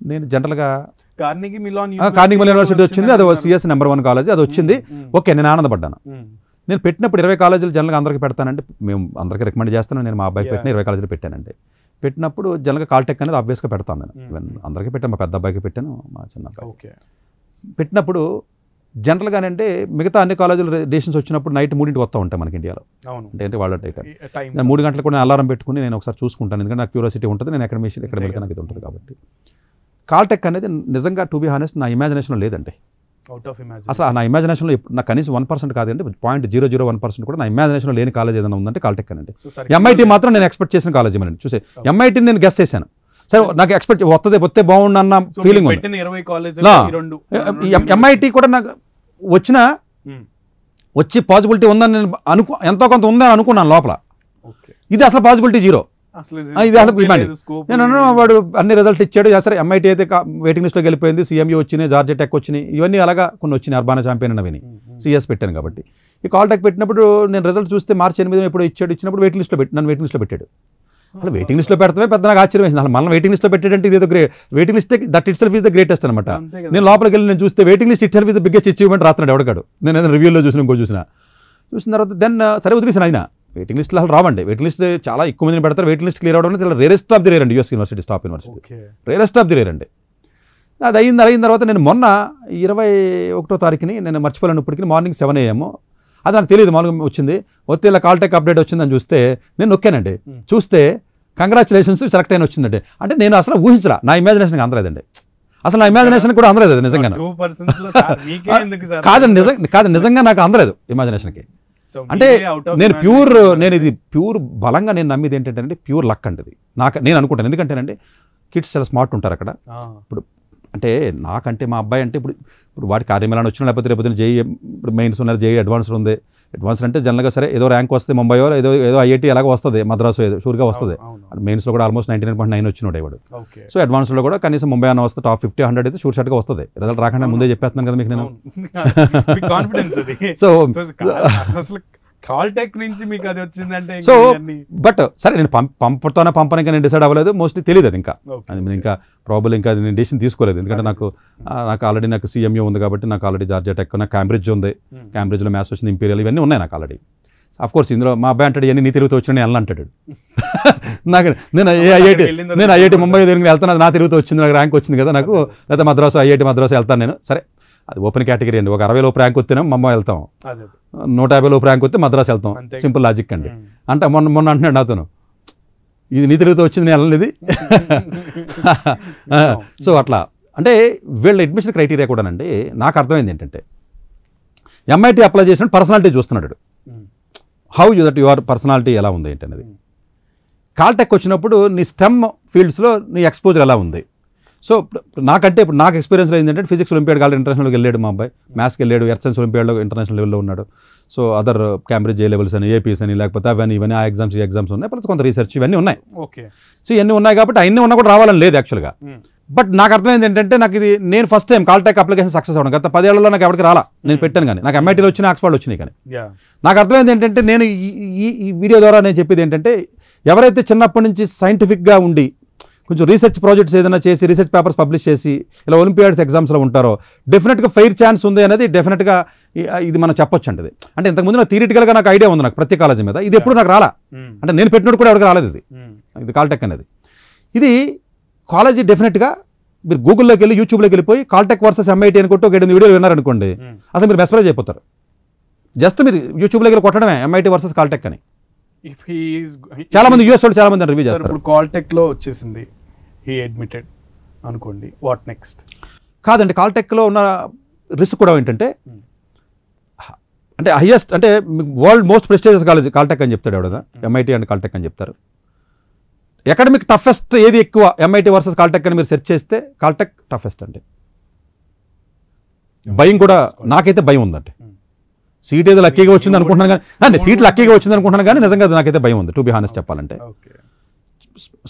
నేను జనరల్గా కార్నెగీ మెలాన్ యూనివర్సిటీ వచ్చింది, అది CS నెంబర్ 1 కాలేజ్, అది వచ్చింది. ఓకే, నేను ఆనందపడ్డాను. నేను పెట్టినప్పుడు 20 కాలేజీలు జనరల్గా అందరికీ పెడతానంటే, మేము అందరికీ రికమెండ్ చేస్తాను. నేను మా అబ్బాయికి పెట్టిన 20 కాలేజీలు పెట్టానండి. పెట్టినప్పుడు జనరల్గా కాల్టెక్ అనేది ఆబ్వియస్గా పెడతాను నేను. ఈవెన్ అందరికీ పెట్టాను, మా పెద్ద అబ్బాయికి పెట్టాను, మా చిన్న అబ్బాయికి పెట్టినప్పుడు జనరల్గానంటే మిగతా అన్ని కాలేజీలు డెసిషన్స్ వచ్చినప్పుడు నైట్ 3 వస్తూ ఉంటాయి మనకి ఇండియాలో. అంటే వాళ్ళ టైం నేను 3 గంటలకు కూడా అలారం పెట్టుకుని నేను ఒకసారి చూసుకుంటాను, ఎందుకంటే నాకు క్యూరియాసిటీ ఉంటుంది, నేను ఎక్కడ వెళ్తే నాకు ఇది ఉంటుంది కాబట్టి. కాల్టెక్ అనేది నిజంగా టు బీ హానెస్ట్ నా ఇమాజినేషన్లో లేదండి. అసలు నా ఇమాజినేషన్లో నాకు కనీసం 1% కాదండి, 0.001% కూడా నా ఇమాజినేషన్లో లేని కాలేజ్ ఏదైనా ఉందంటే కాల్టెక్ అనండి. MIT మాత్రం నేను ఎక్స్పెక్ట్ చేసిన కాలేజ్ ఏమనండి. చూసే MITని నేను గెస్ చేశాను, సరే నాకు ఎక్స్పెక్ట్ వస్తే బాగుండు అన్న ఫీలింగ్ ఉంది. MIT కూడా నాకు వచ్చి పాసిబిలిటీ ఉందని నేను ఎంతో కొంత ఉందని అనుకున్నాను లోపల. ఇది అసలు పాసిబిలిటీ 0. ఇది అసలు నేను వాడు అన్ని రిజల్ట్ ఇచ్చాడు. సరే MIT అయితే వెయిటింగ్ లిస్ట్లోకి వెళ్ళిపోయింది, CMU వచ్చినాయి, జార్జియా టెక్ వచ్చినాయి, ఇవన్నీ అలాగా కొన్ని వచ్చినాయి, అర్బానా ఛాంపియన్ అవి CS పెట్టాను కాబట్టి. ఈ కాల్టెక్ పెట్టినప్పుడు నేను రిజల్ట్ చూస్తే March 8 ఎప్పుడు ఇచ్చినప్పుడు నన్ను వెయిటింగ్ లిస్ట్లో పెట్టాడు. అలా వెయిటింగ్ లిస్ట్లో పెడతామే పెద్ద నాకు ఆశ్చర్యం వేసింది. అసలు మనం వెయిటింగ్ లిస్ట్లో పెట్టాడంటే ఇది waiting list that it self is the greatest అనమాట. నేను లోపలికి వెళ్ళి నేను చూస్తే waiting list it self is the biggest achievement రాస్తున్నాడు ఎవడగాడు. నేను ఏదైనా రివ్యూలో చూసిన తర్వాత దెన్ సరే వదిలేసాను. అయినా వెయిటింగ్ లిస్ట్లో అసలు రావండి. వెయిటింగ్ లిస్ట్ చాలా ఎక్కువ మందిని పెడతారు. వెయిటింగ్ లిస్ట్ క్లియర్ అవడం చాలా రేరెస్ట్ ఆఫ్ ది రేర్ అండి. US university, top university, rarest of the rare అండి. అది అయిన తర్వాత నేను మొన్న 21వ తారీఖుని నేను మర్చిపోలేను, ఇప్పటికి మార్నింగ్ 7 AM అది నాకు తెలియదు, మామూలుగా వచ్చింది. వచ్చి ఇలా కాల్టెక్ అప్డేట్ వచ్చిందని చూస్తే నేను నొక్కానండి. చూస్తే కంగ్రాచులేషన్స్ సెలెక్ట్ అయిన వచ్చిందండి. అంటే నేను అసలు ఊహించరా, నా ఇమాజినేషన్కి అందలేదండి. అసలు నా ఇమాజినేషన్ కూడా అందలేదు నిజంగా. కాదు నిజంగా నాకు అందలేదు ఇమాజినేషన్కి. అంటే నేను ఇది ప్యూర్ బలంగా నేను నమ్మేది ఏంటంటే ప్యూర్ లక్ అంటే ఇది నేను అనుకుంటాను. ఎందుకంటేనండి కిడ్స్ చాలా స్మార్ట్ ఉంటారు అక్కడ. ఇప్పుడు అంటే నాకంటే మా అబ్బాయి అంటే ఇప్పుడు వాడికి కార్యమేళాన్ని వచ్చినా, లేకపోతే రేపు JEE ఇప్పుడు మెయిన్స్ ఉన్నారు, JEE అడ్వాన్స్డ్ ఉంది. అడ్వాన్స్డ్ అంటే జనరల్గా సరే ఏదో ర్యాంక్ వస్తే ముంబైయో ఏదో IIT ఎలాగో వస్తుంది, మద్రాసు ఏదో షూర్గా వస్తుంది. మెయిన్స్లో కూడా ఆల్మోస్ట్ 99.9 వచ్చినాడు వాడు. సో అడ్వాన్స్లో కూడా కనీసం ముంబై అన్న వస్తే టాప్ 50, 100 అయితే షూర్ షాట్గా వస్తుంది. రిజల్ట్ రాకుండా ముందే చెప్పేస్తున్నాను కదా మీకు నేను. సో కాల్టెక్ నుంచి మీకు అది వచ్చిందంటే సో బట్ సరే నేను పంపడానికి నేను డిసైడ్ అవ్వలేదు, మోస్ట్లీ తెలియదు అది ఇంకా ప్రాబ్లం ఇంకా నేను డెసిషన్ తీసుకోలేదు. ఎందుకంటే నాకు ఆల్రెడీ నాకు CMU ఉంది కాబట్టి, నాకు ఆల్రెడీ జార్జియా టెక్, నాకు క్యాంబ్రిడ్జ్ ఉంది, క్యాంబ్రిడ్జ్లో మ్యాథ్స్ వచ్చింది, ఇంపీరియల్ ఇవన్నీ ఉన్నాయి నాకు ఆల్రెడీ. అఫ్ కోర్స్ ఇందులో మా అబ్బాయి అంటాడు ఇవన్నీ నీ తిరుగుతూ వచ్చిన ఎలా అంటాడు. నాకు నేను IIT ముంబై దగ్గరికి వెళ్తాను, అది నా తిరుగుతూ వచ్చింది, నాకు ర్యాంక్ వచ్చింది కదా నాకు, లేకపోతే IIT మద్రాసు వెళ్తాను నేను. సరే అది ఓపెన్ కేటగిరీ అండి. ఒక 60 లోపు ర్యాంక్ వస్తేనే మమ్మ వెళ్తాం, అదే 150 లోపు ర్యాంక్ వస్తే మద్రాసు వెళ్తాం. అంతే. సింపుల్ లాజిక్ అండి. అంటే మొన్న అంటున్నాడు నాతోను, ఇది నీ తెలుగుతో వచ్చింది నేను వెళ్ళలేదు. సో అట్లా అంటే వీళ్ళ అడ్మిషన్ క్రైటీరియా కూడానండి నాకు అర్థమైంది ఏంటంటే, ఎంఐటీ అప్లై చేసిన పర్సనాలిటీ చూస్తున్నాడు, how you that your personality ఎలా ఉంది ఏంటి అనేది. కాల్టెక్ వచ్చినప్పుడు నీ స్టెమ్ ఫీల్డ్స్లో నీ ఎక్స్పోజర్ ఎలా ఉంది. సో నాకంటే ఇప్పుడు నాకు ఎక్స్పీరియన్స్లో ఏంటంటే, ఫిజిక్స్ ఒలింపియాడ్ కావాలి ఇంటర్నేషనల్కి వెళ్ళాడు మా అబ్బాయి, మ్యాథ్స్కి వెళ్ళాడు, ఎర్త్ సైన్స్ ఒలింపియాడ్లో ఇంటర్నేషనల్ లెవెల్లో ఉన్నాడు. So other Cambridge A levels అని, ఏపీస్ అని, లేకపోతే ఇవన్నీ ఆ ఎగ్జామ్స్ ఈ ఎగ్జామ్స్ ఉన్నాయి, ప్లస్ కొంత రీసెర్చ్ ఇవన్నీ ఉన్నాయి. ఓకే. సో ఇవన్నీ ఉన్నాయి కాబట్టి అన్నీ ఉన్నా కూడా రావాలని లేదు యాక్చువల్గా. బట్ నాకు అర్థమైంది ఏంటంటే, నాకు ఇది నేను first time Caltech application success అవ్వడం. గత 10 ఏళ్లలో నాకు ఎవరికి రాలా, నేను పెట్టాను కానీ, నాకు ఎంఐటీలో వచ్చిన ఆక్స్ఫర్డ్ వచ్చినాయి. కానీ నాకు అర్థమైంది ఏంటంటే, నేను ఈ వీడియో ద్వారా నేను చెప్పేది ఏంటంటే, ఎవరైతే చిన్నప్పటి నుంచి సైంటిఫిక్గా ఉండి కొంచెం రీసెర్చ్ ప్రాజెక్ట్స్ ఏదైనా చేసి రీసెర్చ్ పేపర్స్ పబ్లిష్ చేసి ఇలా ఒలింపియాడ్స్ ఎగ్జామ్స్లో ఉంటారో డెఫినెట్గా ఫెయిర్ ఛాన్స్ ఉంది అనేది డెఫినెట్గా ఇది మనం చెప్పొచ్చు అండి. అంటే ఇంతకుముందు నాకు థియరిటికల్గా నాకు ఐడియా ఉంది నాకు ప్రతి కాలేజీ మీద, ఇది ఎప్పుడు నాకు రాలా. అంటే నేను పెట్టినట్టు కూడా ఎవరికి రాలేదు ఇది కాల్టెక్ అనేది. ఇది కాలేజీ డెఫినెట్గా మీరు గూగుల్లోకి వెళ్ళి యూట్యూబ్లోకి వెళ్ళిపోయి కాల్టెక్ వర్సెస్ ఎంఐటీ అని కొట్టి ఒక 7 వీడియోలు విన్నారనుకోండి, అసలు మీరు మెస్మరైజ్ అయిపోతారు. జస్ట్ మీరు యూట్యూబ్లోకి వెళ్ళి కొట్టడమే ఎంఐటీ వర్సెస్ కాల్టెక్ అని. చాలా మంది యూఎస్ వాళ్ళు చాలా మంది రివ్యూ చేస్తారు. ఇప్పుడు కాల్టెక్ లో వచ్చేసింది, హీ అడ్మిటెడ్ అనుకోండి, వాట్ నెక్స్ట్? కాదండి, కాల్టెక్లో ఉన్న రిస్క్ కూడా ఏంటంటే, అంటే హైయెస్ట్ అంటే world most prestigious college Caltech అని చెప్తాడు ఎవడదా, ఎంఐటీ అండ్ కాల్టెక్ అని చెప్తారు. అకాడమిక్ టఫెస్ట్ ఏది ఎక్కువ, ఎంఐటీ వర్సెస్ కాల్టెక్ అని మీరు సెర్చ్ చేస్తే కాల్టెక్ టఫెస్ట్ అండి. భయం కూడా నాకైతే భయం ఉందండి. సీట్ ఏదో లక్కీగా వచ్చింది అనుకుంటున్నాను కానీ, సీట్ లక్కీగా వచ్చింది అనుకుంటున్నాను కానీ నిజంగా నాకైతే భయం ఉంది, టు బి హానెస్ట్ చెప్పాలంటే.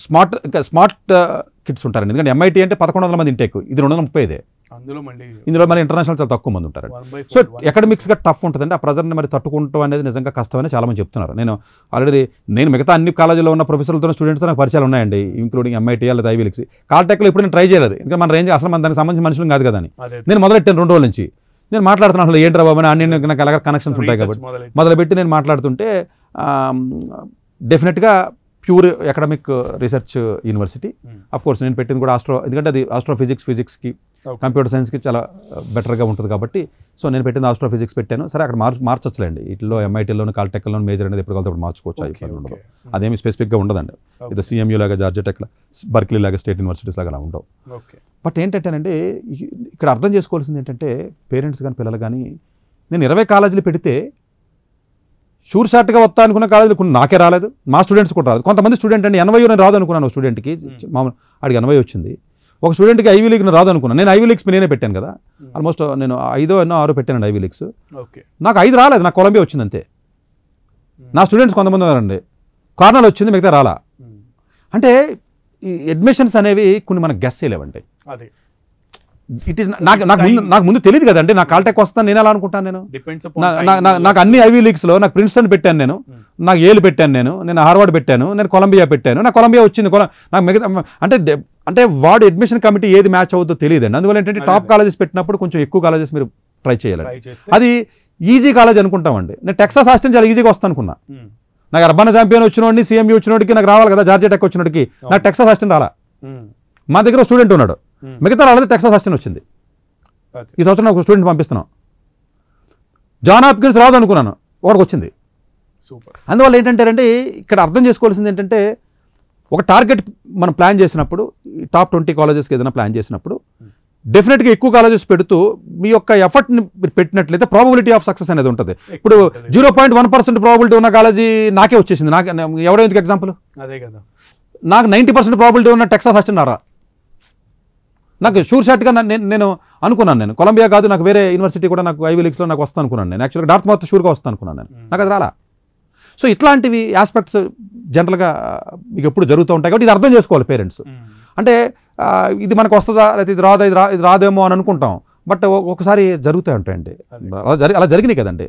స్మార్ట్ కిడ్స్ ఉంటారండి, ఎందుకంటే ఎంఐటీ అంటే 1100 మంది ఇంటేక్, ఇది 235. ఇందులో మరి ఇంటర్నేషనల్ చాలా తక్కువ మంది ఉంటారు. సో అకాడమిక్స్గా టఫ్ ఉంటుందండి. ఆ ప్రెజర్ని మరి తట్టుకుంటాం అనేది నిజంగా కష్టమని చాలా మంది చెప్తున్నారు. నేను మిగతా అన్ని కాలేజీలో ఉన్న ప్రొఫెసర్లతో స్టూడెంట్స్తో నాకు పరిచయాలు ఉన్నాయండి, ఇంక్లూడింగ్ ఎంఐటీ లేదా ఐవీ లీగ్స్. కాల్టెక్లో ఇప్పుడు నేను ట్రై చేయలేదు, ఎందుకంటే మన రేంజ్ అసలు మన దానికి సంబంధించిన మనుషులు కాదు కదా అని. నేను మొదలెట్టాను 2 రోజుల నుంచి, నేను మాట్లాడుతున్నాను అసలు ఏంట్రా బాబు అని, నాకు ఎలాగ కనెక్షన్స్ ఉంటాయి కాబట్టి మొదలుపెట్టి నేను మాట్లాడుతుంటే డెఫినెట్గా pure academic research university. Of course నేను పెట్టింది కూడా ఎందుకంటే అది ఫిజిక్స్కి కంప్యూటర్ సైన్స్కి చాలా బెటర్గా ఉంటుంది కాబట్టి, సో నేను పెట్టింది ఆస్ట్రోఫిజిక్స్ పెట్టాను. సరే అక్కడ మార్చొచ్చులేండి, ఇట్లో ఎంఐటీలోను కాల్టెక్లోను మేజర్ అనేది ఎప్పుడు కలిసి మార్చుకోవచ్చు, అయిపోయి ఉండదు. అదేమి స్పెసిఫిక్గా ఉండదండి. ఇది CMU లాగా, జార్జియా టెక్, బర్క్లీ లాగా, స్టేట్ యూనివర్సిటీస్ లాగా అలా ఉండవు. బట్ ఏంటంటేనండి, ఇక్కడ అర్థం చేసుకోవాల్సింది ఏంటంటే, పేరెంట్స్ కానీ పిల్లలు కానీ, నేను 20 కాలేజీలు పెడితే షూర్ షార్ట్గా వస్తా అనుకున్న కాలేజీలు కొన్ని నాకే రాలేదు, మా స్టూడెంట్స్ కూడా రాలేదు. కొంతమంది స్టూడెంట్ అండి 80 నేను రాదు అనుకున్నాను, స్టూడెంట్కి మామూలు ఆడికి 80 వచ్చింది. ఒక స్టూడెంట్కి ఐవీ లీగ్ రాదు అనుకున్నాను, నేను ఐవీ లీగ్స్ నేనే పెట్టాను కదా, ఆల్మోస్ట్ నేను 5 ఎన్నో 6 పెట్టానండి ఐవీ లీగ్స్. నాకు 5 రాలేదు, నాకు కొలంబియా వచ్చింది అంతే. నా స్టూడెంట్స్ కొంతమంది ఉన్నారండి, కార్నల్ వచ్చింది, మిగతా రాలా. అంటే ఈ అడ్మిషన్స్ అనేవి కొన్ని మనకు గెస్ చేయలేవండి. ఇట్ ఈస్ నాకు ముందు తెలియదు కదండి, నాకు కాల్టెక్ వస్తాను నేను ఎలా అనుకుంటాను. నేను నాకు అన్ని ఐవీ లీగ్స్లో నాకు ప్రిన్స్టన్ పెట్టాను, నాకు ఏలు పెట్టాను, నేను హార్వర్డ్ పెట్టాను, నేను కొలంబియా పెట్టాను, నాకు కొలంబియా వచ్చింది. నాకు మిగతా అంటే వాడు అడ్మిషన్ కమిటీ ఏది మ్యాచ్ అవుతుందో తెలియదండి. అందువల్ల ఏంటంటే టాప్ కాలేజెస్ పెట్టినప్పుడు కొంచెం ఎక్కువ కాలేజెస్ మీరు ట్రై చేయాలండి. అది ఈజీ కాలేజ్ అనుకుంటామండి. నేను టెక్సాస్ ఆస్టిన్ చాలా ఈజీగా వస్తాను అనుకున్నా, నాకు అర్బన్ ఛాంపియన్ వచ్చినోడిని, CMU వచ్చినోడికి నాకు రావాలి కదా, జార్జియా టెక్ వచ్చినోడికి నాకు టెక్సాస్ ఆస్టిన్ రాలా. మా దగ్గర స్టూడెంట్ ఉన్నాడు, మిగతా రాలేదు, టెక్సాస్ ఆస్టిన్ వచ్చింది. ఈ సంవత్సరం నాకు స్టూడెంట్ పంపిస్తున్నాం. జాన్ హాప్కిన్స్ రాదు అనుకున్నాను, ఒకటికి వచ్చింది. అందువల్ల ఏంటంటే ఇక్కడ అర్థం చేసుకోవాల్సింది ఏంటంటే, ఒక టార్గెట్ మనం ప్లాన్ చేసినప్పుడు, టాప్ 20 కాలేజెస్కి ఏదైనా ప్లాన్ చేసినప్పుడు డెఫినెట్గా ఎక్కువ కాలేజెస్ పెడుతూ మీ యొక్క ఎఫర్ట్ని పెట్టినట్లయితే ప్రాబబిలిటీ ఆఫ్ సక్సెస్ అనేది ఉంటుంది. ఇప్పుడు 0.1% ప్రాబబిలిటీ ఉన్న కాలేజీ నాకే వచ్చేసింది. ఎవరో ఎందుకు ఎగ్జాంపుల్, అదే కదా, నాకు 90% ప్రాబబిలిటీ ఉన్న టెక్సాస్ ఆస్టిన్ రారా. నాకు షూర్ షార్ట్గా నేను అనుకున్నాను, నేను కొలంబియా కాదు, నాకు వేరే యూనివర్సిటీ కూడా నాకు ఐవీ లీగ్స్లో నాకు వస్తాను అనుకున్నాను. నేను యాక్చువల్గా డార్ట్మౌత్ షూర్గా వస్తాను అనుకున్నాను నేను, నాకు అది రాలా. సో ఇట్లాంటివి ఆస్పెక్ట్స్ జనరల్గా మీకు ఎప్పుడు జరుగుతూ ఉంటాయి కాబట్టి ఇది అర్థం చేసుకోవాలి పేరెంట్స్. అంటే ఇది మనకు వస్తుందా, లేకపోతే ఇది రాదేమో అని అనుకుంటాం, బట్ ఒకసారి జరుగుతూ ఉంటాయండి. అలా జరిగినాయి కదండి,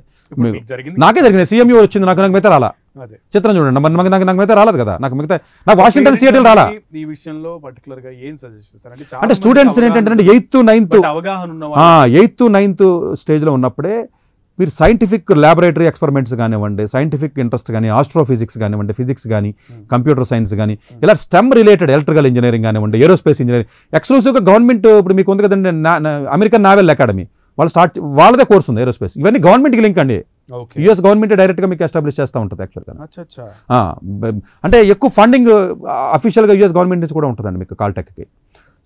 నాకే జరిగినాయి. CMU వచ్చింది, నాకు మిగతా రాలా. చిత్రం చూడండి, నాకు మిగతా రాలేదు కదా, నాకు వాషింగ్టన్ సియాటిల్ రాలా. ఈ విషయంలో పర్టికులర్ గా ఏం సజెస్ట్ చేస్తారు అంటే స్టూడెంట్స్ ఏంటంటే 8th, 9th స్టేజ్లో ఉన్నప్పుడే మీరు సైంటిఫిక్ ల్యాబొరేటరీ ఎక్స్పెరిమెంట్స్ కానివ్వండి, సైంటిఫిక్ ఇంట్రెస్ట్ కానీ, ఆస్ట్రోఫిజిక్స్ కానివ్వండి, ఫిజిక్స్ కానీ, కంప్యూటర్ సైన్స్ కానీ, ఇలా స్టెమ్ రిలేటెడ్ ఎలక్ట్రికల్ ఇంజనీరింగ్ కానివ్వండి, ఏరోస్పేస్ ఇంజనీరింగ్, ఎక్స్క్లూసివ్గా గవర్నమెంట్ ఇప్పుడు మీకు ఉంది కదండి అమెరికన్ నావల్ అకాడమీ, వాళ్ళదే కోర్స్ ఉంది ఏరోస్పేస్. ఇవన్నీ గవర్నమెంట్కి లింక్ అండి. ఓకే. యూఎస్ గవర్నమెంట్ డైరెక్ట్గా మీకు ఎస్టాబ్లిష్ చేస్తూ ఉంటుంది యాక్చువల్గా. అచ్చా. అంటే ఎక్కువ ఫండింగ్ అఫీషియల్గా యూఎస్ గవర్నమెంట్ నుంచి కూడా ఉంటుందండి మీకు కాల్టెక్కి.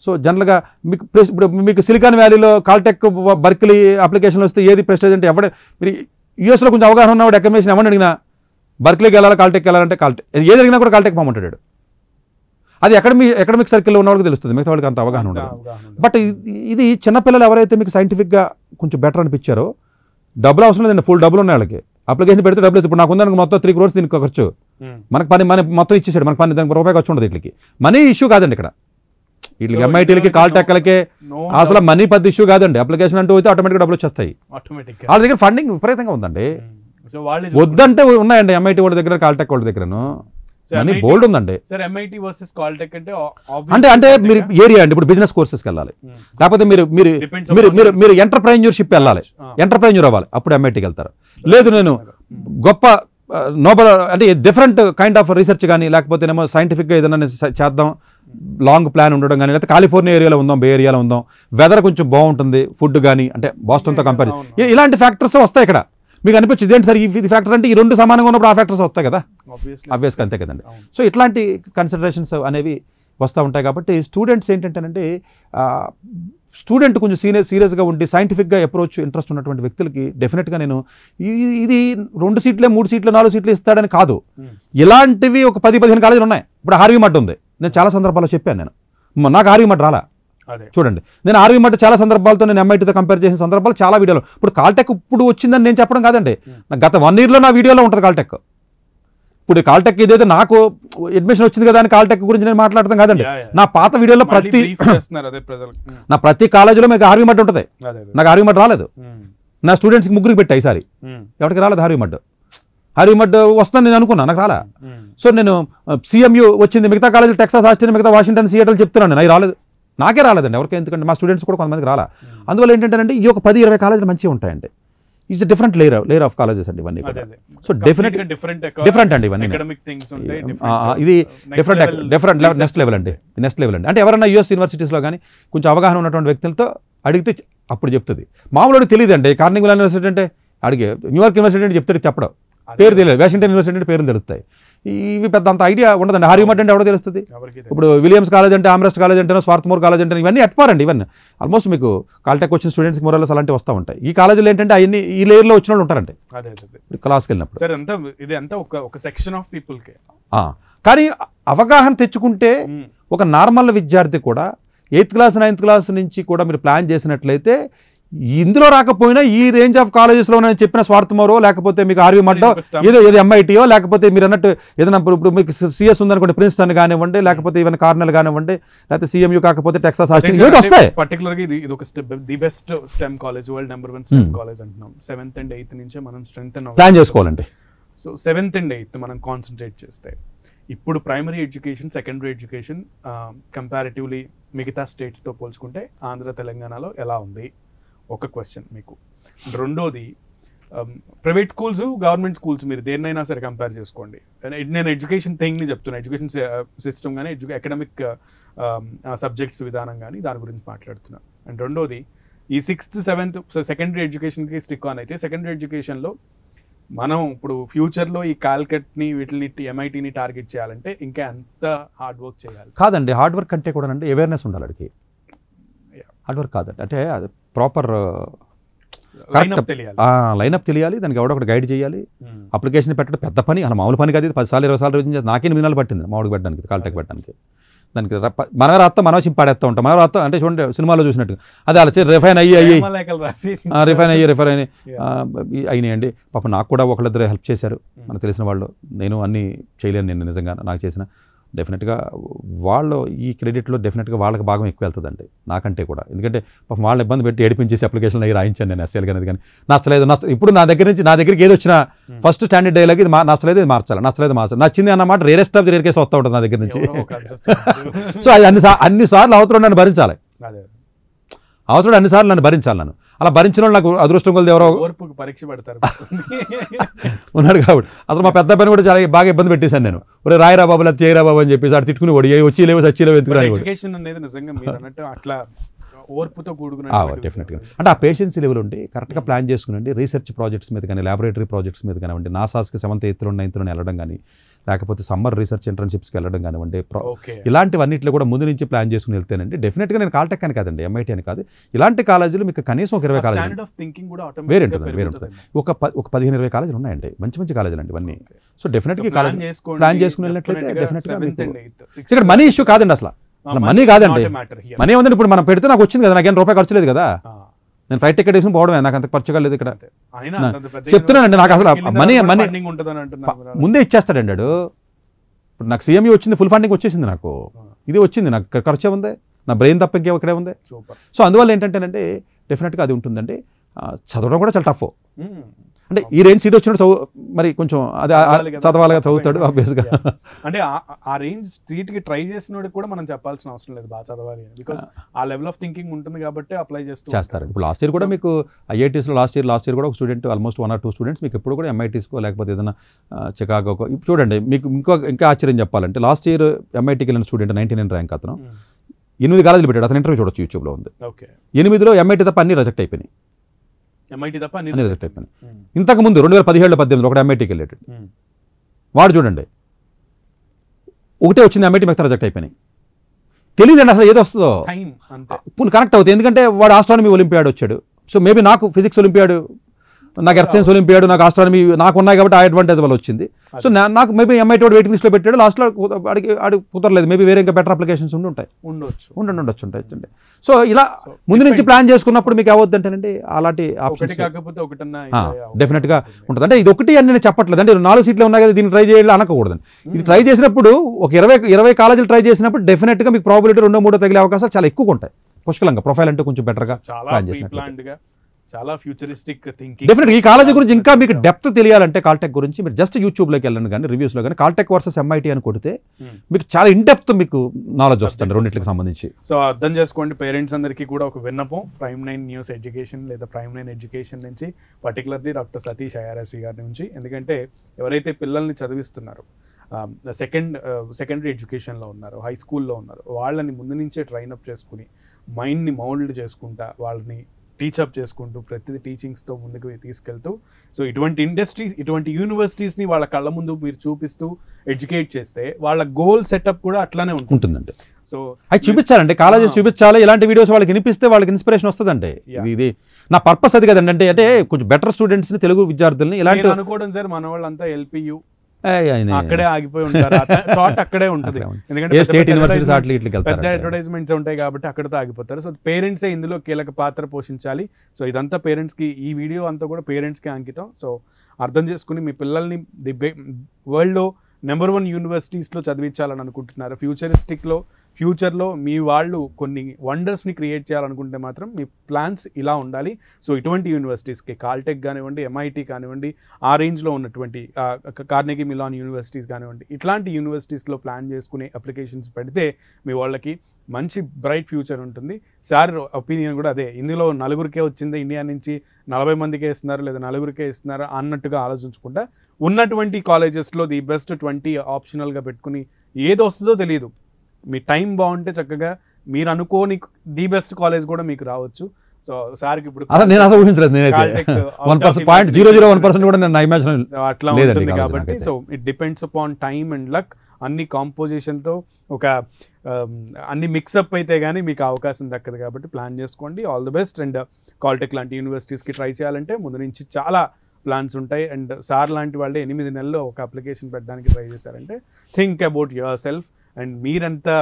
సో జనరల్గా మీకు ఇప్పుడు మీకు సిలికాన్ వ్యాలీలో కాల్టెక్ బర్క్లీ అప్లికేషన్లు వస్తే ఏది ప్రెస్టేజ్ అంటే మీరు యూఎస్లో కొంచెం అవగాహన ఉన్నవాడు ఎకమినేషన్ ఎవరిని అడిగినా బర్క్లీకి వెళ్ళాలి కాల్టెక్ వెళ్ళాలంటే ఏది అడిగినా కూడా కాల్టెక్ పంపమంటాడు. అది ఎకడమిక్ సర్కిల్లో ఉన్న వాళ్ళకి తెలుస్తుంది, మిగతా వాళ్ళకి అంత అవగాహన ఉండదు. బట్ ఇది చిన్నపిల్లలు ఎవరైతే మీకు సైంటిఫిక్గా కొంచెం బెటర్ అనిపించారో డబ్బులు అవసరం లేదండి, ఫుల్ డబ్బులు ఉన్నాయి వాళ్ళకి. అప్లికేషన్ పెడితే డబ్బులు ఇప్పుడు నాకు ఉందానికి మొత్తం 3 crores దీనికి ఖర్చు, మనకి మన మొత్తం ఇచ్చేసాడు, మనకి దానికి రూపాయి ఖర్చు ఉండదు. వీటికి మనీ ఇష్యూ కాదండి ఇక్కడ. వీటికి ఎంఐటీలకి కాల్టెక్లకి అసలు మనీ పెద్ద ఇష్యూ కాదండి. అప్లికేషన్ అంటూ అయితే ఆటోమేటిక్గా డబ్బులు వచ్చేస్తాయి. వాళ్ళ దగ్గర ఫండింగ్ విపరీతంగా ఉందండి. వద్దంటే ఉన్నాయండి ఎంఐటీ వాళ్ళ దగ్గర, కాల్టెక్ వాళ్ళ దగ్గరను మనీ బోల్డ్ ఉందండి. అంటే మీరు ఏరియా అండి, ఇప్పుడు బిజినెస్ కోర్సెస్కి వెళ్ళాలి, లేకపోతే మీరు ఎంటర్ప్రైన్యూర్షిప్ వెళ్ళాలి, ఎంటర్ప్రైన్యూర్ అవ్వాలి, అప్పుడు ఎంఐటీకి వెళ్తారు. లేదు నేను గొప్ప నోబెల్ అంటే డిఫరెంట్ కైండ్ ఆఫ్ రీసెర్చ్ కానీ లేకపోతే ఏమో సైంటిఫిక్గా ఏదైనా చేద్దాం, లాంగ్ ప్లాన్ ఉండడం కానీ, లేకపోతే కాలిఫోర్నియా ఏరియాలో ఉందాం, బే ఏరియాలో ఉందాం, వెదర్ కొంచెం బాగుంటుంది, ఫుడ్ కానీ అంటే బాస్టన్తో కంపేర్, ఇలాంటి ఫ్యాక్టర్స్ వస్తాయి ఇక్కడ. మీకు అనిపించింది ఏంటి సార్ ఇది ఫ్యాక్టర్ అంటే ఈ రెండు సమానంగా ఉన్నప్పుడు ఆ ఫ్యాక్టర్స్ వస్తాయి కదా, ఆబ్వియస్గా అంతే కదండి. సో ఇట్లాంటి కన్సిడరేషన్స్ అనేవి వస్తూ ఉంటాయి. కాబట్టి స్టూడెంట్స్ ఏంటంటేనంటే స్టూడెంట్ కొంచెం సీరియస్గా ఉండి సైంటిఫిక్గా అప్రోచ్ ఇంట్రెస్ట్ ఉన్నటువంటి వ్యక్తులకి డెఫినెట్గా నేను ఇది 2 సీట్లే 3 సీట్లు 4 సీట్లు ఇస్తాడని కాదు, ఇలాంటివి ఒక 10-15 కాలేజీలు ఉన్నాయి. ఇప్పుడు ఆర్వీ మడ్ ఉంది, నేను చాలా సందర్భాల్లో చెప్పాను, నాకు ఆర్వీ మడ్ రాలా. చూడండి, నేను ఆర్వీ మడ్ చాలా సందర్భాలతో నేను ఎంఐటీతో కంపేర్ చేసిన సందర్భాలు చాలా వీడియోలు. ఇప్పుడు కాల్టెక్ ఇప్పుడు వచ్చిందని నేను చెప్పడం కాదండి, గత 1 yearలో నా వీడియోలో ఉంటుంది కాల్టెక్. ఇప్పుడు కాల్టెక్ ఇదైతే నాకు అడ్మిషన్ వచ్చింది కదా అని కాల్టెక్ గురించి నేను మాట్లాడతాం కాదండి. నా పాత వీడియోలో ప్రతి కాలేజీలో మీకు ఆర్వీ మడ్ ఉంటుంది, నాకు ఆర్వీ మడ్ రాలేదు. నా స్టూడెంట్స్కి 3 పెట్టా ఈసారి, ఎవరికి రాలేదు ఆర్వీ మడ్. ఆర్వీ మడ్ వస్తుందని నేను అనుకున్నా, నాకు రాలా. సో నేను CMU వచ్చింది, మిగతా కాలేజీలు టెక్సాస్, ఆస్టిన్, మిగతా వాషింగ్టన్, సియాటల్ చెప్తున్నాను, నాకు రాలేదు, నాకే రాలేదండి, ఎవరికి, ఎందుకంటే మా స్టూడెంట్స్ కూడా కొంతమందికి రాలా. అందువల్ల ఏంటంటే ఈ ఒక 10-20 కాలేజీలు మంచిగా ఉంటాయండి. Is different layer of colleges అండి ఇవన్నీ. సో డిఫరెంట్ అండి ఇవన్నీ, ఇది డిఫరెంట్ నెక్స్ట్ లెవెల్ అండి. అంటే ఎవరైనా US యూనివర్సిటీస్లో కానీ కొంచెం అవగాహన ఉన్నటువంటి వ్యక్తులతో అడిగితే అప్పుడు చెప్తుంది. మామూలు తెలియదు అండి, కార్నింగ్ యూనివర్సిటీ అంటే అడిగే, న్యూయార్క్ యూనివర్సిటీ అంటే చెప్తాడు, చెప్పడం పేరు తెలియదు, వాషింగ్టన్ యూనివర్సిటీ అంటే పేర్లు తెలుస్తాయి. ఇవి పెద్ద అంత ఐడియా ఉండదండి. హార్వీ మడ్ అంటే ఎవడో తెలుస్తుంది. ఇప్పుడు విలియమ్స్ కాలేజ్ అంటే, ఆమ్రెస్ట్ కాలేజ్ అంటే, స్వార్థమోర్ కాలేజ్ అంటే, ఇవన్నీ అట్మారండి. ఇవన్నీ ఆల్మోస్ట్ మీకు కాల్టెక్ వచ్చిన స్టూడెంట్స్కి మొరల్స్ అలాంటివి వస్తూ ఉంటాయి. ఈ కాలేజీలో ఏంటంటే అవన్నీ ఈ లేయర్లో వచ్చిన వాళ్ళు ఉంటారండి క్లాస్కి వెళ్ళినప్పుడు. కానీ అవగాహన తెచ్చుకుంటే ఒక నార్మల్ విద్యార్థి కూడా 8th క్లాస్ 9th క్లాస్ నుంచి కూడా మీరు ప్లాన్ చేసినట్లయితే ఇందులో రాకపోయినా ఈ రేంజ్ ఆఫ్ కాలేజెస్లో నేను చెప్పిన స్వార్థమోరో లేకపోతే మీకు ఆర్వీ మడ్డో ఏదో ఎంఐటీయో లేకపోతే మీరు అన్నట్టు ఏదైనా ఇప్పుడు మీకు CS ఉందనుకోండి, ప్రిన్స్టన్ కానివ్వండి, లేకపోతే ఈవెన్ కార్నెల్ కానివ్వండి, లేకపోతే CMU కాకపోతే టెక్సాస్ ఆస్టిన్ వస్తాయి. పర్టికులర్గా ఇది ఒక the best stem college, world number 1 stem college అంటున్నాం. 7th and 8th నుంచే మనం స్ట్రెంగ్త్ ప్లాన్ చేసుకోవాలండి. సో 7th and 8th మనం కాన్సన్ట్రేట్ చేస్తే ఇప్పుడు primary education, secondary education comparatively మిగతా స్టేట్స్తో పోల్చుకుంటే ఆంధ్ర తెలంగాణలో ఎలా ఉంది ఒక క్వశ్చన్ మీకు. రెండోది ప్రైవేట్ స్కూల్స్, గవర్నమెంట్ స్కూల్స్ మీరు దేన్నైనా సరే కంపేర్ చేసుకోండి. నేను ఎడ్యుకేషన్ థింగ్ని చెప్తున్నా, ఎడ్యుకేషన్ సిస్టమ్ కానీ అకాడమిక్ సబ్జెక్ట్స్ విధానం కానీ దాని గురించి మాట్లాడుతున్నా. అండ్ రెండోది ఈ 6th 7th సెకండరీ ఎడ్యుకేషన్కి స్టిక్ ఆన్ అయితే సెకండరీ ఎడ్యుకేషన్లో మనం ఇప్పుడు ఫ్యూచర్లో ఈ కాల్కట్ని వీటిని MITని టార్గెట్ చేయాలంటే ఇంకా ఎంత హార్డ్ వర్క్ చేయాలి? కాదండి, హార్డ్ వర్క్ అంటే కూడా అంటే అవేర్నెస్ ఉండాలి. అడిగి హార్డ్ వర్క్ కాదండి, అంటే అది ప్రాపర్ లైనప్ తెలియాలి, దానికి ఎవడొకటి గైడ్ చేయాలి. అప్లికేషన్ పెట్టడం పెద్ద పని, అలా మామూలు పని కాదు. 10 సార్లు 20 సార్లు రోజు నాకే 8 దినాలు పట్టింది మామిడికి పెట్టడానికి, కాల్టెక్ పెట్టడానికి. దానికి మనమే రాస్తాం, మనమే చింపాడేస్తూ ఉంటాం. మనం రాస్తాం అంటే చూడండి సినిమాలో చూసినట్టు అది అలా రిఫైన్ అయ్యి అయినాయండి. పాపం నాకు కూడా ఒకళ్ళిద్దరు హెల్ప్ చేశారు, మనకు తెలిసిన వాళ్ళు. నేను అన్నీ చేయలేను, నేను నిజంగా నాకు చేసిన డెఫినెట్గా వాళ్ళు ఈ క్రెడిట్లో డెఫినెట్గా వాళ్ళకి భాగం ఎక్కువ వెళ్తుందండి నాకంటే కూడా. ఎందుకంటే పాపం వాళ్ళని ఇబ్బంది పెట్టి ఏడిపించేసి అప్లికేషన్లు అవి రాయించాను నేను ఎస్ఎల్ కానీ. కానీ నచ్చలేదు ఇప్పుడు నా దగ్గరికి ఏది వచ్చినా ఫస్ట్ స్టాండర్డ్ డైలాగ్ ఇది నచ్చలేదు, ఇది మార్చాలి, నచ్చింది అన్నమాట రేరెస్ట్ ఆఫ్ ది రేర్ కేసులు వస్తూ ఉంటుంది నా దగ్గర నుంచి. సో అది అన్నిసార్లు అవతరం నన్ను భరించాలి, అవతరం అన్నిసార్లు నన్ను భరించాలి. నన్ను అలా భరించిన వాళ్ళు నాకు అదృష్టం కొద్ది ఎవరో పరీక్ష పెడతారు ఉన్నాడు కాబట్టి అసలు మా పెద్ద పని కూడా చాలా బాగా ఇబ్బంది పెట్టేశాను నేను. ఒరే రాయరా బాబు లేదా చేయరా బాబు అని చెప్పేసి అటు తిట్టుకుని వాడు వచ్చి లేవు సచ్చి లేవు ఎందుకు. ఎడ్యుకేషన్ అనేది నిజంగా మీరు అన్నట్టు అట్లా ఓర్పుతో కూడుకున్న డెఫినెట్గా అంటే ఆ పేషెన్సీ లెవెల్ ఉండి కరెక్ట్గా ప్లాన్ చేసుకునండి రీసెర్చ్ ప్రాజెక్ట్స్ మీద కానీ ల్యాబొరేటరీ ప్రాజెక్ట్స్ మీద కానివ్వండి నాసాస్కి 7th 8th 9th వెళ్ళడం కానీ లేకపోతే సమ్మర్ రీసెర్చ్ ఇంటర్న్షిప్స్కి వెళ్ళడం కానివ్వండి ఇలాంటివన్నింటిలో కూడా ముందు నుంచి ప్లాన్ చేసుకుని వెళ్తేనండి డెఫినెట్గా నేను కాల్టెక్ అని కాదండి MIT అని కాదు ఇలాంటి కాలేజీలు మీకు కనీసం ఒక 20 కాలేజీలు వేరే ఉంటుంది ఒక 15-20 కాలేజీలు ఉన్నాయండి మంచి కాలేజీలు అండి ఇవన్నీ సో డెఫినెట్గా ప్లాన్ చేసుకుని వెళ్ళినట్లయితే డెఫినెట్గా ఇక్కడ మనీ ఇష్యూ కాదండి అసలు మనీ కాదండి మనీ ఉందండి ఇప్పుడు మనం పెడితే నాకు వచ్చింది కదా నాకేం రూపాయి ఖర్చు లేదు కదా నేను ఫ్లైట్ టికెట్ వేసుకుని పోవడమే నాకు అంత ఖర్చుగా లేదు ఇక్కడ చెప్తున్నానండి నాకు అసలు మనీ ముందే ఇచ్చేస్తాడండి వాడు ఇప్పుడు నాకు CMU వచ్చింది ఫుల్ ఫండింగ్ వచ్చేసింది నాకు ఇది వచ్చింది నాకు ఖర్చు ఉంది నా బ్రెయిన్ తప్ప ఇంకే ఇక్కడే ఉంది సో అందువల్ల ఏంటంటేనండి డెఫినెట్గా అది ఉంటుందండి చదవడం కూడా చాలా టఫ్ అంటే ఈ రేంజ్ సీట్ వచ్చినట్టు మరి కొంచెం అది చదవాలిగా చదువుతాడు ఆబ్వియస్గా అంటే ఆ రేంజ్ సీట్ కి ట్రై చేసినోడికి కూడా మనం చెప్పాల్సిన అవసరం లేదు బాగా చదవాలి అని బికాస్ ఆ లెవెల్ ఆఫ్ థింకింగ్ ఉంటుంది కాబట్టి అప్లై చేస్తారు ఇప్పుడు లాస్ట్ ఇయర్ కూడా మీకు IITsలో లాస్ట్ ఇయర్ కూడా ఒక స్టూడెంట్ ఆల్మోస్ట్ 1 or 2 స్టూడెంట్స్ మీకు ఎప్పుడు కూడా MITస్కో లేకపోతే ఏదైనా చికాగోకో చూడండి మీకు ఇంకా ఆశ్చర్యం చెప్పాలంటే లాస్ట్ ఇయర్ MITకి వెళ్ళిన స్టూడెంట్ 99 ర్యాంక్ అతను 8 కాలేజీలు పెట్టాడు అతను ఇంటర్వ్యూ చూడొచ్చు యూట్యూబ్లో ఉంది 8లో MIT తప్ప అన్ని రిజెక్ట్ అయిపోయినాయి రిజెక్ట్ అయిపోయినాయి ఇంతకు ముందు 2017-18 ఒకటి MITకి వెళ్ళాడు వాడు చూడండి ఒకటే వచ్చింది MIT మిగతా రిజెక్ట్ అయిపోయినాయి తెలియదండి అసలు ఏదో వస్తుందో కనెక్ట్ అవుతుంది ఎందుకంటే వాడు ఆస్ట్రానమీ ఒలింపియాడ్ వచ్చాడు సో మేబీ నాకు ఫిజిక్స్ ఒలింపియాడ్ నాకు ఎర్త్ సైన్స్ ఒలింపియాడ్ నాకు ఆస్ట్రానమీ నాకు ఉన్నాయి కాబట్టి ఆ అడ్వాంటేజ్ వల్ల వచ్చింది సో నాకు మేబీ MIT వాడు వెయిటింగ్ లిస్ట్లో పెట్టాడు లాస్ట్లో ఆడికి కుదరలేదు మేబీ వేరే ఇంకా బెటర్ అప్లికేషన్స్ ఉండొచ్చు సో ఇలా ముందు నుంచి ప్లాన్ చేసుకున్నప్పుడు మీకు ఏమవుతుందంటేనండి అలాంటి ఆప్షన్స్ డెఫినెట్గా ఉంటుంది అంటే ఇది ఒకటి అని నేను చెప్పట్లేదు అంటే 4 సీట్లు ఉన్నాయి కదా దీన్ని ట్రై చేయాలి అనకూడదండి ఇది ట్రై చేసినప్పుడు ఒక 20 కాలేజీలు ట్రై చేసినప్పుడు డెఫినెట్గా మీకు ప్రాబిలిటీ 2-3 తగిలే అవకాశాలు చాలా ఎక్కువ ఉంటాయి పుష్కలంగా ప్రొఫైల్ అంటే కొంచెం బెటర్గా ప్లాన్ చేసినట్టు చాలా ఫ్యూచరిస్టిక్ థింకింగ్ డెఫినెట్ ఈ కాలేజీ గురించి ఇంకా మీకు డెప్త్ తెలియాలంటే కాల్టెక్ గురించి మీరు జస్ట్ యూట్యూబ్లోకి వెళ్ళండి కానీ రివ్యూస్లో కానీ కాల్టెక్ వర్సెస్ MIT అని కొడితే మీకు చాలా ఇన్ డెప్త్ మీకు నాలెడ్జ్ వస్తుంది రెండింటికి సంబంధించి సో అర్థం చేసుకోండి పేరెంట్స్ అందరికీ కూడా ఒక విన్నపం Prime9 న్యూస్ ఎడ్యుకేషన్ లేదా Prime9 ఎడ్యుకేషన్ నుంచి పర్టికులర్లీ డాక్టర్ సతీష్ IRS గారి నుంచి ఎందుకంటే ఎవరైతే పిల్లల్ని చదివిస్తున్నారో సెకండరీ ఎడ్యుకేషన్లో ఉన్నారు హై స్కూల్లో ఉన్నారు వాళ్ళని ముందు నుంచే ట్రైన్అప్ చేసుకుని మైండ్ని మౌల్డ్ చేసుకుంటా వాళ్ళని టీచప్ చేసుకుంటూ ప్రతిదీ టీచింగ్స్తో ముందుకు తీసుకెళ్తూ సో ఇటువంటి ఇండస్ట్రీస్ ఇటువంటి యూనివర్సిటీస్ని వాళ్ళ కళ్ళ ముందు మీరు చూపిస్తూ ఎడ్యుకేట్ చేస్తే వాళ్ళ గోల్ సెటప్ కూడా అట్లానే ఉంటుందండి సో అది చూపించాలండి కాలేజెస్ చూపించాలి ఇలాంటి వీడియోస్ వాళ్ళకి వినిపిస్తే వాళ్ళకి ఇన్స్పిరేషన్ వస్తుందంటే ఇది నా పర్పస్ అది కదండి అంటే కొంచెం బెటర్ స్టూడెంట్స్ని తెలుగు విద్యార్థుల్ని ఇలాంటి అనుకోవడం సార్ మన వాళ్ళంతా LPU అక్కడే ఆగిపోయి ఉంటారు థాట్ అక్కడే ఉంటుంది ఎందుకంటే పెద్ద అడ్వర్టైజ్మెంట్స్ ఉంటాయి కాబట్టి అక్కడితో ఆగిపోతారు సో పేరెంట్సే ఇందులో కీలక పాత్ర పోషించాలి సో ఇదంతా పేరెంట్స్కి ఈ వీడియో అంతా కూడా పేరెంట్స్కి అంకితం సో అర్థం చేసుకుని మీ పిల్లల్ని వరల్డ్లో నెంబర్ 1 యూనివర్సిటీస్లో చదివించాలని అనుకుంటున్నారు ఫ్యూచర్లో మీ వాళ్ళు కొన్ని వండర్స్ని క్రియేట్ చేయాలనుకుంటే మాత్రం మీ ప్లాన్స్ ఇలా ఉండాలి సో ఇటువంటి యూనివర్సిటీస్కి కాల్టెక్ కానివ్వండి MIT కానివ్వండి ఆ రేంజ్లో ఉన్నటువంటి కార్నెగీ మిలాన్ యూనివర్సిటీస్ కానివ్వండి ఇట్లాంటి యూనివర్సిటీస్లో ప్లాన్ చేసుకునే అప్లికేషన్స్ పెడితే మీ వాళ్ళకి మంచి బ్రైట్ ఫ్యూచర్ ఉంటుంది సార్ ఒపీనియన్ కూడా అదే ఇందులో 4 వచ్చింది ఇండియా నుంచి 40 మందికే ఇస్తున్నారు లేదా 4 ఇస్తున్నారు అన్నట్టుగా ఆలోచించకుండా ఉన్నటువంటి కాలేజెస్లో ది బెస్ట్ 20 ఆప్షనల్గా పెట్టుకుని ఏది వస్తుందో తెలియదు మీ టైం బాగుంటే చక్కగా మీరు అనుకోని ది బెస్ట్ కాలేజ్ కూడా మీకు రావచ్చు సో సార్కి ఇప్పుడు నేను అసలు ఊహించలేదు నేనైతే 0.001% కూడా నేను ఇమాజిన్ అట్లా ఉంటుంది కాబట్టి so it depends upon time and luck అన్ని కాంపోజిషన్తో ఒక అన్ని మిక్సప్ అయితే కానీ మీకు అవకాశం దక్కదు కాబట్టి ప్లాన్ చేసుకోండి all the best and Caltech లాంటి యూనివర్సిటీస్కి ట్రై చేయాలంటే ముందు నుంచి చాలా ప్లాన్స్ ఉంటాయి అండ్ సార్ లాంటి వాళ్ళే 8 నెలల్లో ఒక అప్లికేషన్ పెట్టడానికి ట్రై చేశారంటే think about your self and మీరంతా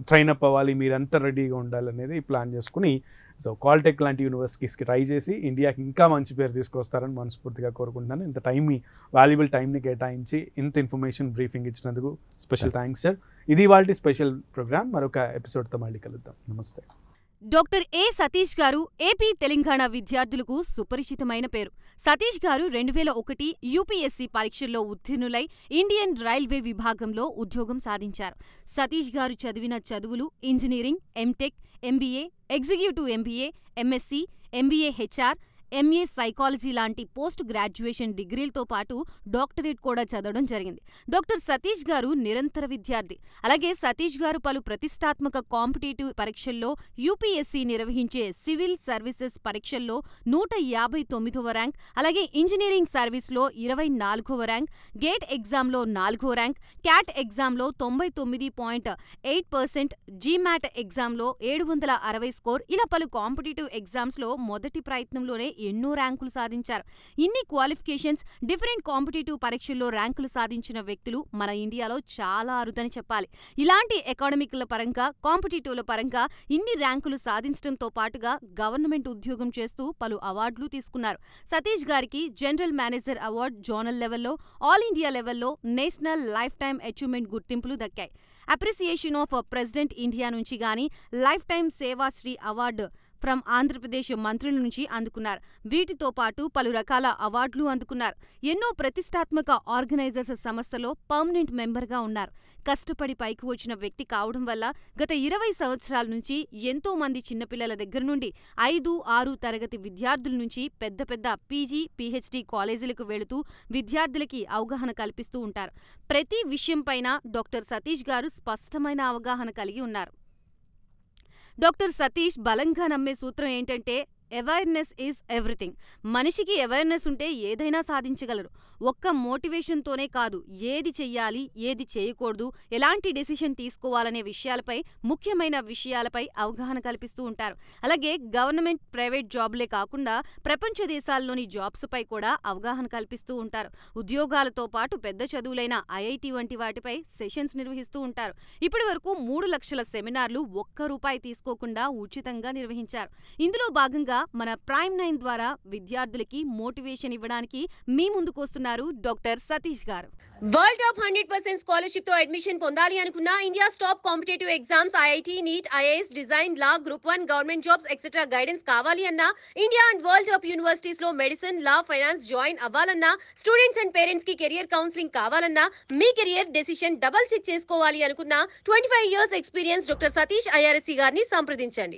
ట్రైనప్ అవ్వాలి మీరంతా రెడీగా ఉండాలనేది ప్లాన్ చేసుకుని సో కాల్టెక్ లాంటి యూనివర్సిటీస్కి ట్రై చేసి ఇండియాకి ఇంకా మంచి పేరు తీసుకొస్తారని మనస్ఫూర్తిగా కోరుకుంటున్నాను ఇంత వాల్యుబుల్ టైంని కేటాయించి ఇంత ఇన్ఫర్మేషన్ బ్రీఫింగ్ ఇచ్చినందుకు స్పెషల్ థ్యాంక్స్ సార్ ఇది వాళ్ళ స్పెషల్ ప్రోగ్రామ్ మరొక ఎపిసోడ్తో మళ్ళీ కలుద్దాం నమస్తే డాక్టర్ ఏ సతీష్ గారు ఏపీ తెలంగాణ విద్యార్థులకు సుపరిచితమైన పేరు. సతీష్ గారు 2001 యూపీఎస్సీ పరీక్షల్లో ఉత్తీర్ణులై ఇండియన్ రైల్వే విభాగంలో ఉద్యోగం సాధించారు. సతీష్ గారు చదివిన చదువులు engineering, MTech, MBA, executive MBA, MSc, MBA HR, MA psychology లాంటి పోస్ట్ గ్రాడ్యుయేషన్ డిగ్రీలతో పాటు డాక్టరేట్ కూడా చదవడం జరిగింది. డాక్టర్ సతీష్ గారు నిరంతర విద్యార్థి. అలాగే సతీష్ గారు పలు ప్రతిష్టాత్మక కాంపిటేటివ్ పరీక్షల్లో యూపీఎస్సీ నిర్వహించే సివిల్ సర్వీసెస్ పరీక్షల్లో 159వ ర్యాంక్, అలాగే ఇంజనీరింగ్ సర్వీస్లో 24వ ర్యాంక్, గేట్ ఎగ్జామ్లో 4వ ర్యాంక్, క్యాట్ ఎగ్జామ్లో 99.8%, జీమాట్ ఎగ్జామ్లో 760 స్కోర్, ఇలా పలు కాంపిటేటివ్ ఎగ్జామ్స్లో మొదటి ప్రయత్నంలోనే ఎన్నో ర్యాంకులు సాధించారు. ఇన్ని క్వాలిఫికేషన్స్, డిఫరెంట్ కాంపిటేటివ్ పరీక్షల్లో ర్యాంకులు సాధించిన వ్యక్తులు మన ఇండియాలో చాలా అరుదని చెప్పాలి. ఇలాంటి అకాడమిక్ల పరంగా, కాంపిటేటివ్ల పరంగా ఇన్ని ర్యాంకులు సాధించడంతో పాటుగా గవర్నమెంట్ ఉద్యోగం చేస్తూ పలు అవార్డులు తీసుకున్నారు. సతీష్ గారికి జనరల్ మేనేజర్ అవార్డు జోనల్ లెవెల్లో, ఆల్ ఇండియా లెవెల్లో నేషనల్ లైఫ్ టైమ్ అచీవ్మెంట్ గుర్తింపులు దక్కాయి. అప్రిసియేషన్ ఆఫ్ ప్రెసిడెంట్ ఇండియా నుంచి గానీ life time Sevashri award from Andhra Pradesh మంత్రుల నుంచి అందుకున్నారు. వీటితో పాటు పలు రకాల అవార్డులు అందుకున్నారు. ఎన్నో ప్రతిష్టాత్మక ఆర్గనైజర్స్ సంస్థలో పర్మనెంట్ మెంబర్గా ఉన్నారు. కష్టపడి పైకి వచ్చిన వ్యక్తి కావడం వల్ల గత 20 సంవత్సరాల నుంచి ఎంతో మంది చిన్నపిల్లల దగ్గర నుండి 5, 6 తరగతి విద్యార్థుల నుంచి పెద్ద పెద్ద పీజీ, పీహెచ్డీ కాలేజీలకు వెళుతూ విద్యార్థులకి అవగాహన కల్పిస్తూ ఉంటారు. ప్రతి విషయంపైన డాక్టర్ సతీష్ గారు స్పష్టమైన అవగాహన కలిగి ఉన్నారు. డాక్టర్ సతీష్ బలంగా నమ్మే సూత్రం ఏంటంటే అవేర్నెస్ ఈజ్ ఎవ్రీథింగ్. మనిషికి అవేర్నెస్ ఉంటే ఏదైనా సాధించగలరు. ఒక్క మోటివేషన్తోనే కాదు, ఏది చెయ్యాలి, ఏది చేయకూడదు, ఎలాంటి డెసిషన్ తీసుకోవాలనే విషయాలపై, ముఖ్యమైన విషయాలపై అవగాహన కల్పిస్తూ ఉంటారు. అలాగే గవర్నమెంట్, ప్రైవేట్ జాబ్లే కాకుండా ప్రపంచ దేశాల్లోని జాబ్స్పై కూడా అవగాహన కల్పిస్తూ ఉంటారు. ఉద్యోగాలతో పాటు పెద్ద చదువులైన ఐఐటి వంటి వాటిపై సెషన్స్ నిర్వహిస్తూ ఉంటారు. ఇప్పటి వరకు 3 లక్షల సెమినార్లు ₹1 తీసుకోకుండా ఉచితంగా నిర్వహించారు. ఇందులో భాగంగా మన ప్రైమ్ 9 ద్వారా విద్యార్థులకి మోటివేషన్ ఇవ్వడానికి మీ ముందుకొస్తున్నారు డాక్టర్ సతీష్ గారు. వరల్డ్ టాప్ 100% స్కాలర్షిప్ తో అడ్మిషన్ పొందాలి అనుకున్నా India top competitive exams IIT, NEET, IAS, design, law, group 1, government jobs etcetera guidance కావాలి అన్నా, India and world top universities లో మెడిసిన్, లా, ఫైనాన్స్ జాయిన్ అవ్వాలన్నా, స్టూడెంట్స్ అండ్ పేరెంట్స్ కి career counselling కావాలన్నా, మీ కెరియర్ డెసిషన్ డబుల్ చెక్ చేసుకోవాలి అనుకున్నా 25 years experience doctor Satish IRSC గారిని సంప్రదించండి.